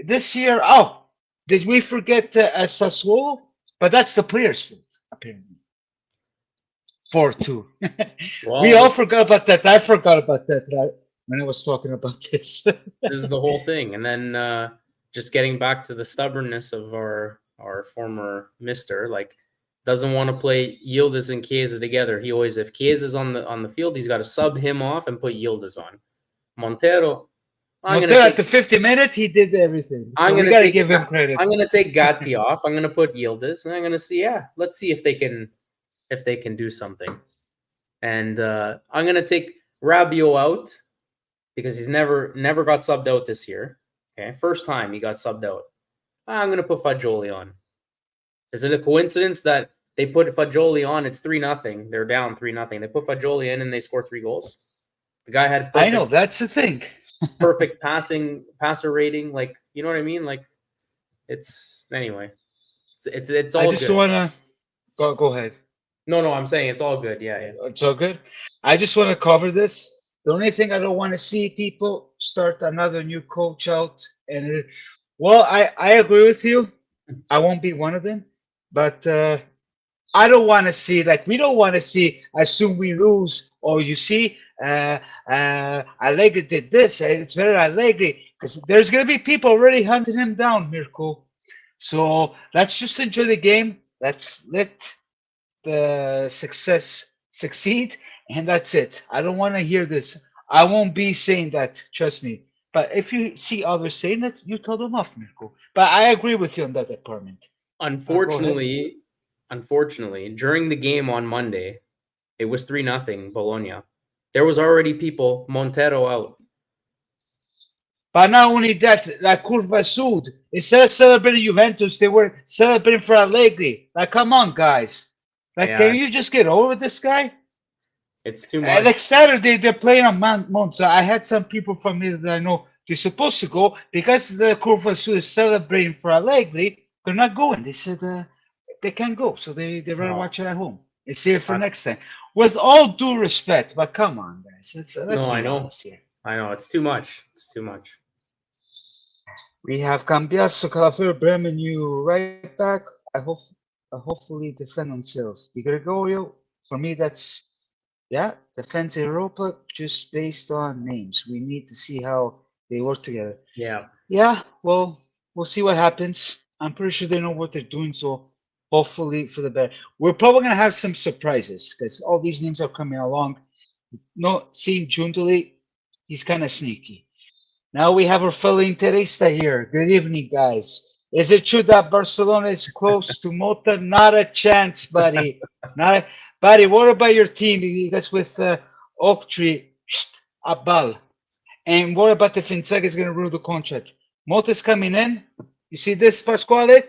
this year. Oh, did we forget Sassuolo? But that's the players' fault, apparently. 4-2. Well, we all forgot about that. I forgot about that when I was talking about this. This is the whole thing. And then just getting back to the stubbornness of our former mister, like, doesn't want to play Yildiz and Chiesa together. He always, if Chiesa's on the field, he's got to sub him off and put Yildiz on. Montero at the 50th minute, he did everything. So we got to give him credit. I'm going to take Gatti off. I'm going to put Yildiz, and I'm going to see. Let's see if they can do something. And I'm going to take Rabiot out because he's never got subbed out this year. Okay, first time he got subbed out. I'm going to put Fagioli on. Is it a coincidence that they put Fagioli on? It's 3-0. They're down 3-0. They put Fagioli in and they score 3 goals. The guy had. I know, that's the thing. perfect passer rating. Like, you know what I mean? Like, it's anyway. It's I all just good. want to go ahead. No, I'm saying it's all good. Yeah. It's all good. I just want to cover this. The only thing I don't want to see people start another new coach out. And well, I agree with you. I won't be one of them, but I don't want to see, like, we don't want to see as soon we lose, or you see, Allegri did this. It's better Allegri, because there's going to be people already hunting him down, Mirko. So let's just enjoy the game. Let's let the success succeed, and that's it. I don't want to hear this. I won't be saying that, trust me. But if you see others saying it, you tell them off, Mirko. But I agree with you on that department. Go ahead. Unfortunately, during the game on Monday, it was 3-0 Bologna. There was already people, Montero out. But not only that, La Curva Sud, instead of celebrating Juventus, they were celebrating for Allegri. Like, come on, guys. Like, Yeah, can you just get over this guy? it's too Like much. Saturday, they're playing on Monza. I had some people from here that I know they're supposed to go because the Curva Sud is celebrating for Allegri. They're not going. They said they can't go, so they rather No. watch it at home. They see it for That's- next time. With all due respect, but come on, guys. Let's No, I be know. honest here. I know, it's too much. It's too much. We have Cambiasso, Calafero, Bremen, new right back. Hopefully defend themselves. Di Gregorio, for me, that's defense Europa just based on names. We need to see how they work together. Yeah. Yeah, well, we'll see what happens. I'm pretty sure they know what they're doing, so hopefully for the better. We're probably gonna have some surprises because all these names are coming along. No, seeing Junduli, he's kind of sneaky. Now we have our fellow Interista here. Good evening, guys. Is it true that Barcelona is close to Motta? Not a chance, buddy. Buddy, what about your team? You guys with Oak Tree, Abal. And what about the Finzega is going to rule the contract? Motta's coming in. You see this, Pasquale?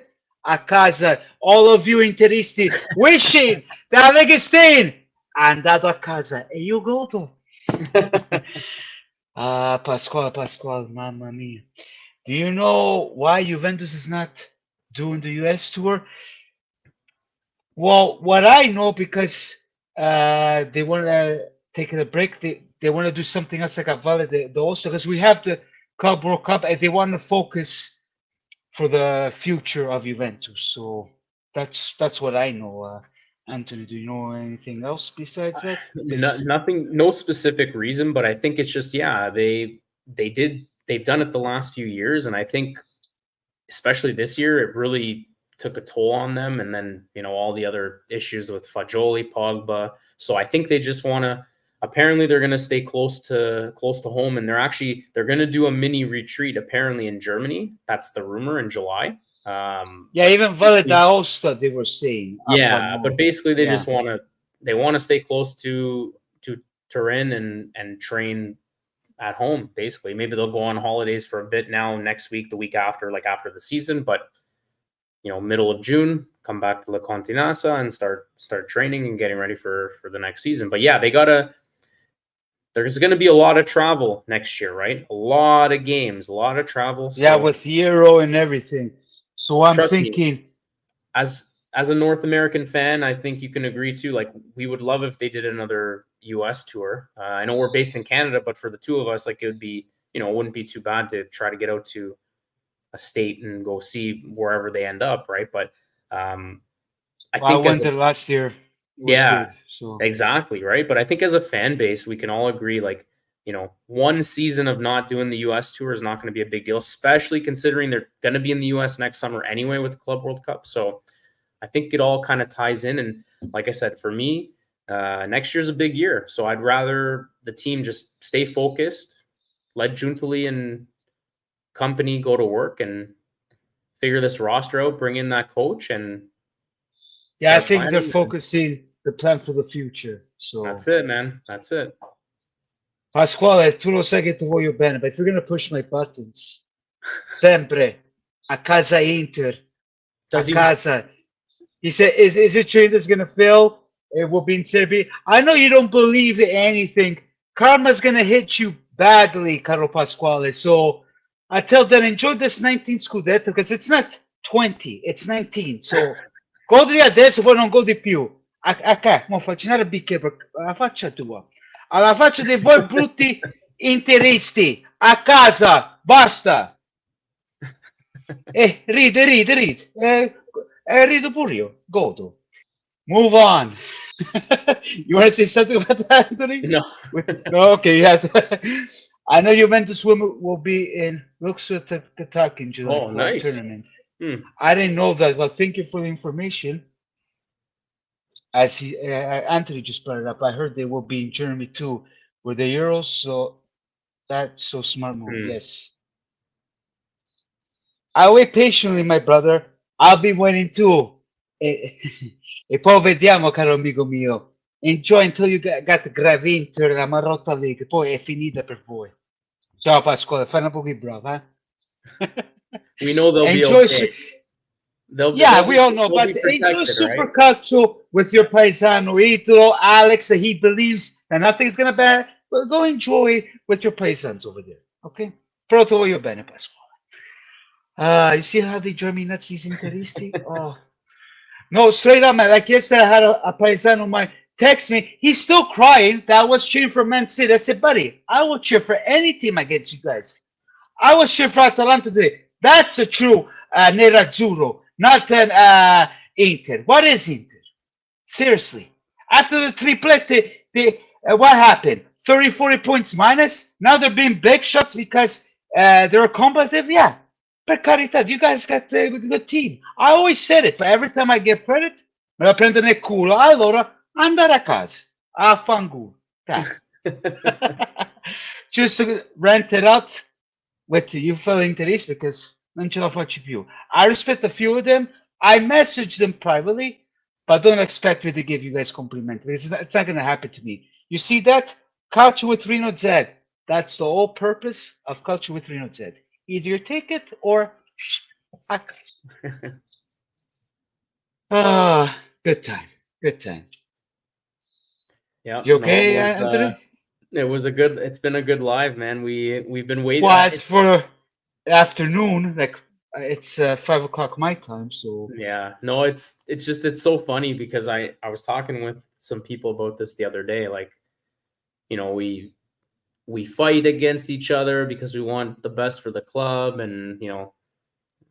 A casa. All of you Interisti wishing that Allegri is staying. Andato a casa. E you go to. Pasquale, mamma mia. Do you know why Juventus is not doing the US tour? Well, what I know, because they want to take a break. They want to do something else like a Valle also, because we have the Club World Cup and they want to focus for the future of Juventus. So that's what I know. Anthony, do you know anything else besides that? Nothing, no specific reason, but I think it's just, they've done it the last few years, and I think especially this year it really took a toll on them, and then all the other issues with Fagioli, Pogba. So I think they just want to, apparently they're going to stay close to home, and they're going to do a mini retreat apparently in Germany. That's the rumor, in July. Even Valle d'Aosta, they were saying. Yeah, but basically they just want to stay close to Turin and train at home. Basically, maybe they'll go on holidays for a bit now, next week, the week after, like after the season. But middle of June, come back to La Continassa and start training and getting ready for the next season. But yeah, there's going to be a lot of travel next year, right? A lot of games, a lot of travel. So, with Euro and everything. So I'm thinking, as a North American fan, I think you can agree too. Like, we would love if they did another US tour. I know we're based in Canada, but for the two of us, like, it would be, it wouldn't be too bad to try to get out to a state and go see wherever they end up, right? But I went there last year. Yeah, good, so. Exactly, right? But I think as a fan base, we can all agree, like, one season of not doing the U.S. tour is not going to be a big deal, especially considering they're going to be in the U.S. next summer anyway with the Club World Cup. So I think it all kind of ties in. And like I said, for me, next year's a big year. So I'd rather the team just stay focused, let Giuntoli and company go to work and figure this roster out, bring in that coach. And I think they're focusing the plan for the future. So that's it, man. That's it. Pasquale, tu lo sai che ti voglio bene, but if you're going to push my buttons, sempre, a casa Inter, casa. He said, is it true that's going to fail? It will be in Serbia. I know you don't believe in anything. Karma's going to hit you badly, Caro Pasquale. So until then, enjoy this 19 scudetto because it's not 20, it's 19. So godili adesso, poi non godi più. Mo faccinare il bicchiere, la faccia tua. Alla faccia di voi brutti interisti. A casa, basta. Ride. Rido pure io. Godo. Move on. You want to say something about that, Anthony? No. No, okay. You have to. I know Juventus will be in Luxor, Kentucky in July Oh, for nice. a tournament. Hmm. I didn't know that, but thank you for the information. As Anthony just brought it up, I heard they will be in Germany too with the Euros. So that's so smart move. Hmm. Yes. I wait patiently, my brother. I'll be waiting too. E poi vediamo, caro amico mio. Enjoy until you got the Gravinter, la Marotta League. Poi è finita per voi. Ciao Pasquale, fai una pochi brava. We know they'll Enjoy. be okay. We all know, but enjoy Super Calcio with your paisano Italo, Alex. He believes that nothing's gonna bad. But go enjoy with your paisans over there. Okay? Però ti voglio bene, Pasquale. You see how they drive me nuts, these interisti? Oh. No, straight up, man. Like yesterday, I had a paisano mine text me. He's still crying that I was cheering for Man City. I said, buddy, I will cheer for any team against you guys. I was cheering for Atalanta today. That's a true Nerazzurro, not an Inter. What is Inter? Seriously. After the triplete, what happened? 30, 40 points minus? Now they're being big shots because they're competitive? Yeah. Per carità, you guys got a good team. I always said it, but every time I give credit, me la prendo nel culo. Allora, andare a casa. A fanculo. Just rent it out with you fellow interest because non ce la faccio più. I respect a few of them. I message them privately, but don't expect me to give you guys compliments because it's not going to happen to me. You see that? Calcio with Reno Z. That's the whole purpose of Calcio with Reno Z. Either you take it or a casa. Good time. Good time. Yeah. You okay, Anthony? It's been a good live, man. We've been waiting. Well, as for afternoon, like it's 5 o'clock my time, so yeah. No, it's so funny because I was talking with some people about this the other day. Like, you know, we fight against each other because we want the best for the club, and you know,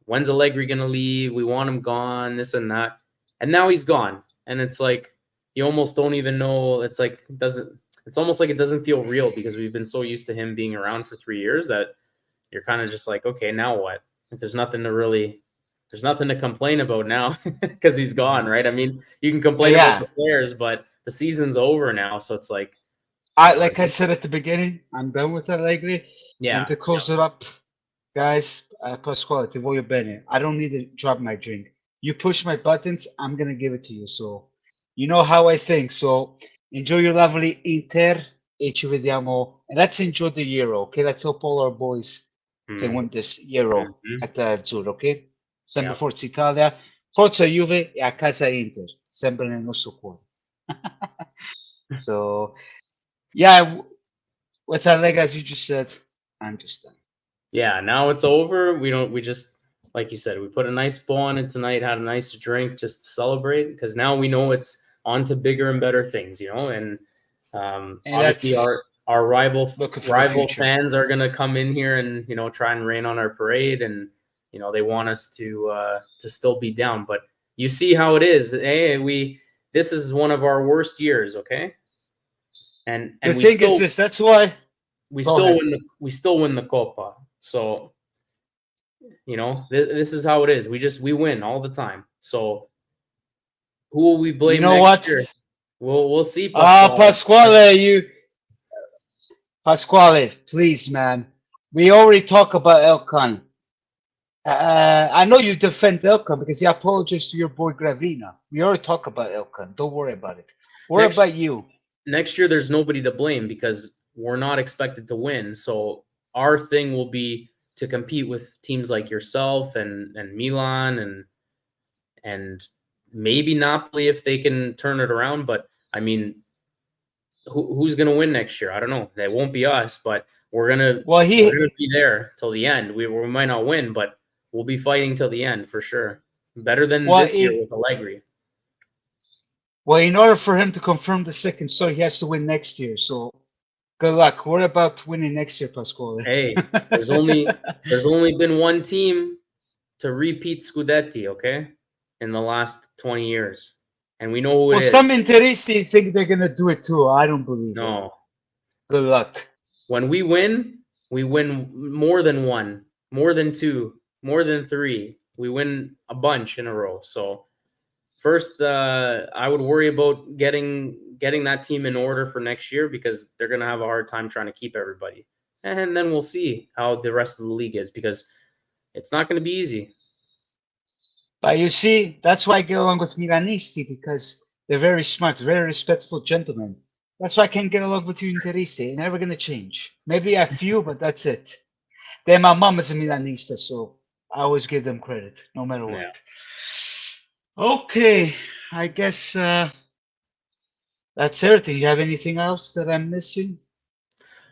when's Allegri gonna leave? We want him gone, this and that, and now he's gone, and it's like you almost don't even know. It's like it's almost like it doesn't feel real because we've been so used to him being around for 3 years that you're kind of just like, okay, now what? If there's nothing to complain about now because he's gone, right? I mean, you can complain about the players, but the season's over now, so it's like. Like I said at the beginning, I'm done with Allegri. Yeah. And to close it up, guys, Pasquale, ti voglio bene. I don't need to drop my drink. You push my buttons, I'm going to give it to you. So, you know how I think. So, enjoy your lovely Inter e ci vediamo. And let's enjoy the Euro, okay? Let's hope all our boys can win this Euro at Azzurro, okay? Sempre Forza Italia. Forza Juve e a casa Inter. Sempre nel nostro cuore. So... yeah, with that, like as you just said, I'm just done. Yeah, now it's over. We just, like you said, we put a nice bow on it tonight, had a nice drink just to celebrate because now we know it's on to bigger and better things, you know. And obviously our rival fans are gonna come in here and you know try and rain on our parade, and you know they want us to still be down. But you see how it is. Hey, this is one of our worst years, okay? And the thing is this. That's why we still win the Copa. So you know this is how it is. We win all the time. So who will we blame? You know next year? We'll see. Pasquale, please, man. We already talked about Elkan. I know you defend Elkan because he apologized to your boy Gravina. We already talked about Elkan. Don't worry about it. Worry about you. Next year, there's nobody to blame because we're not expected to win. So our thing will be to compete with teams like yourself and Milan and maybe Napoli if they can turn it around. But I mean, who's going to win next year? I don't know. It won't be us, but we're gonna Well, be there till the end. We might not win, but we'll be fighting till the end for sure. Better than well, this year with Allegri. well, in order for him to confirm the second start, he has to win next year. So good luck. What about winning next year, Pasquale? Hey, there's only been one team to repeat Scudetti, okay, in the last 20 years, and we know who Well, it some is. Interisti think they're gonna do it too. I don't believe it. No, Good luck. when we win more than one, more than two, more than three. We win a bunch in a row. So first, I would worry about getting that team in order for next year because they're going to have a hard time trying to keep everybody. And then we'll see how the rest of the league is because it's not going to be easy. But you see, that's why I get along with Milanisti because they're very smart, very respectful gentlemen. That's why I can't get along with you Interisti. They're never gonna change. Maybe a few, but that's it. Then my mom is a Milanista, so I always give them credit, no matter Yeah. what. Okay, I guess that's everything. You have anything else that I'm missing?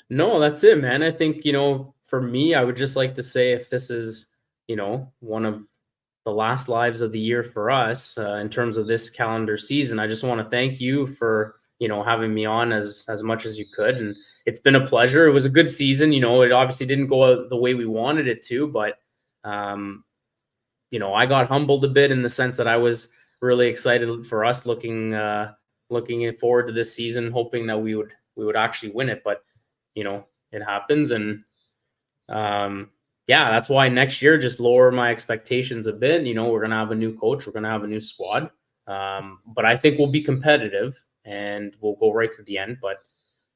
No, that's it, man. I think, for me, I would just like to say if this is, one of the last lives of the year for us in terms of this calendar season, I just want to thank you for, having me on as much as you could. And it's been a pleasure. It was a good season. It obviously didn't go the way we wanted it to, but, I got humbled a bit in the sense that I was really excited for us looking forward to this season, hoping that we would actually win it. But, it happens. And, yeah, that's why next year, just lower my expectations a bit. We're going to have a new coach. We're going to have a new squad. But I think we'll be competitive and we'll go right to the end, but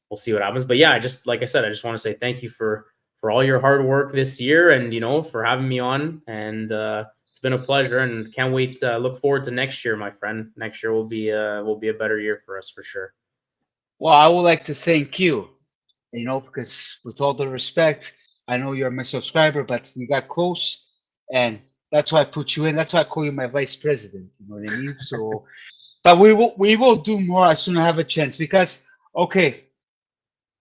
we'll see what happens. But yeah, like I said, I just want to say thank you for all your hard work this year and, for having me on. And it's been a pleasure and can't wait to look forward to next year, my friend. Next year will be a better year for us for sure. Well, I would like to thank you, because with all the respect, I know you're my subscriber, but we got close and that's why I put you in. That's why I call you my vice president. You know what I mean? So, but we will do more as soon as I have a chance because, okay,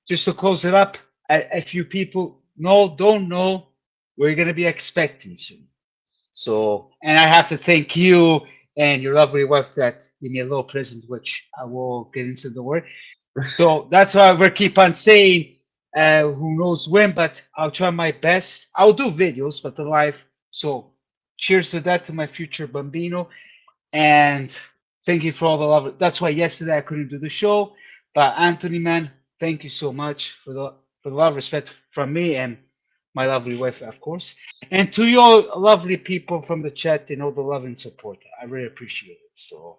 just to close it up, a few people don't know we're going to be expecting soon. So, and I have to thank you and your lovely wife that gave me a little present, which I will get into the word. So that's why we keep on saying, who knows when, but I'll try my best. I'll do videos, but the live. So cheers to that, to my future bambino. And thank you for all the love. That's why yesterday I couldn't do the show. But Anthony, man, thank you so much for the love, respect from me and my lovely wife, of course. And to your lovely people from the chat, the love and support. I really appreciate it. So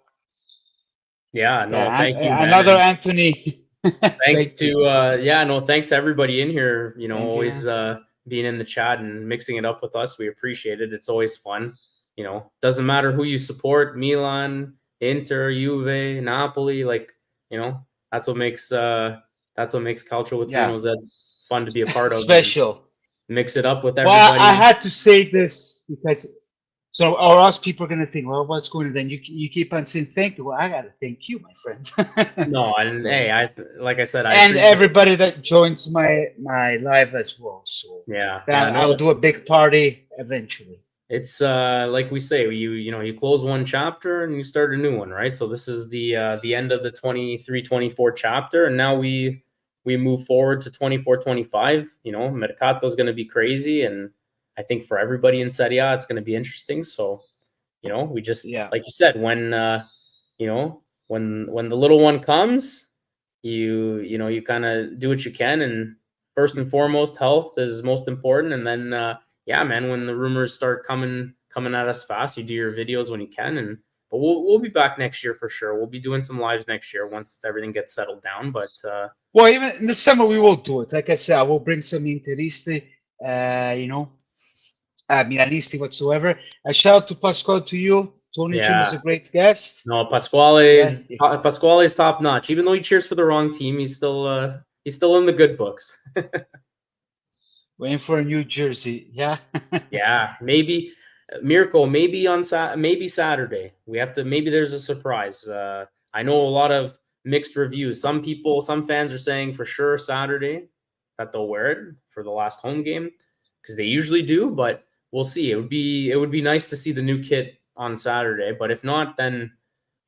yeah, no, thank you, man. Another Anthony. Thanks thanks to everybody in here, Thank always you. being in the chat and mixing it up with us. We appreciate it. It's always fun. Doesn't matter who you support, Milan, Inter, Juve, Napoli, that's what makes Calcio with Bruno Z fun to be a part of. Special. Mix it up with everybody. Well, I had to say this because or else people are gonna think, well, what's going on? Then you keep on saying thank you. Well, I gotta thank you, my friend. No, and hey, like I said, and everybody that joins my live as well. So I'll do a big party eventually. It's like we say, you close one chapter and you start a new one, right? So this is the end of the 23-24 chapter, and now we move forward to 24-25. Mercato is going to be crazy, and I think for everybody in Serie A, it's going to be interesting. So, we just like you said, when when the little one comes, you kind of do what you can, and first and foremost, health is most important, and then yeah, man, when the rumors start coming at us fast, you do your videos when you can, but we'll be back next year for sure. We'll be doing some lives next year once everything gets settled down. But well, even in the summer we will do it. Like I said, I will bring some Interisti, Milanisti whatsoever. A shout out to Pasquale, to you. Tony Jim is a great guest. No, Pasquale is top notch. Even though he cheers for the wrong team, he's still in the good books. Waiting for a new jersey, yeah. Yeah, maybe Mirko. Maybe Saturday. We have to. Maybe there's a surprise. I know a lot of mixed reviews. Some fans are saying for sure Saturday. that they'll wear it for the last home game, because they usually do. But we'll see. It would be nice to see the new kit on Saturday. But if not, then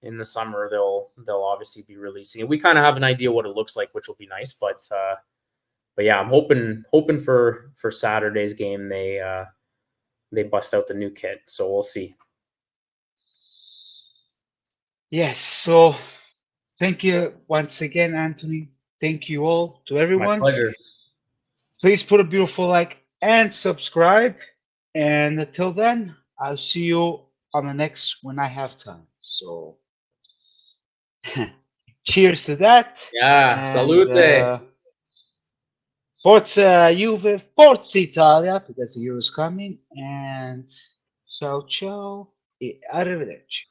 in the summer they'll obviously be releasing it. We kind of have an idea what it looks like, which will be nice. But yeah, I'm hoping for Saturday's game they bust out the new kit. So we'll see. Yes. So thank you once again, Anthony. Thank you all to everyone. My pleasure. Please put a beautiful like and subscribe. And until then, I'll see you on the next when I have time. So cheers to that. Yeah, And, salute. Forza Juve, Forza Italia, because the Euro's coming. And ciao ciao e arrivederci.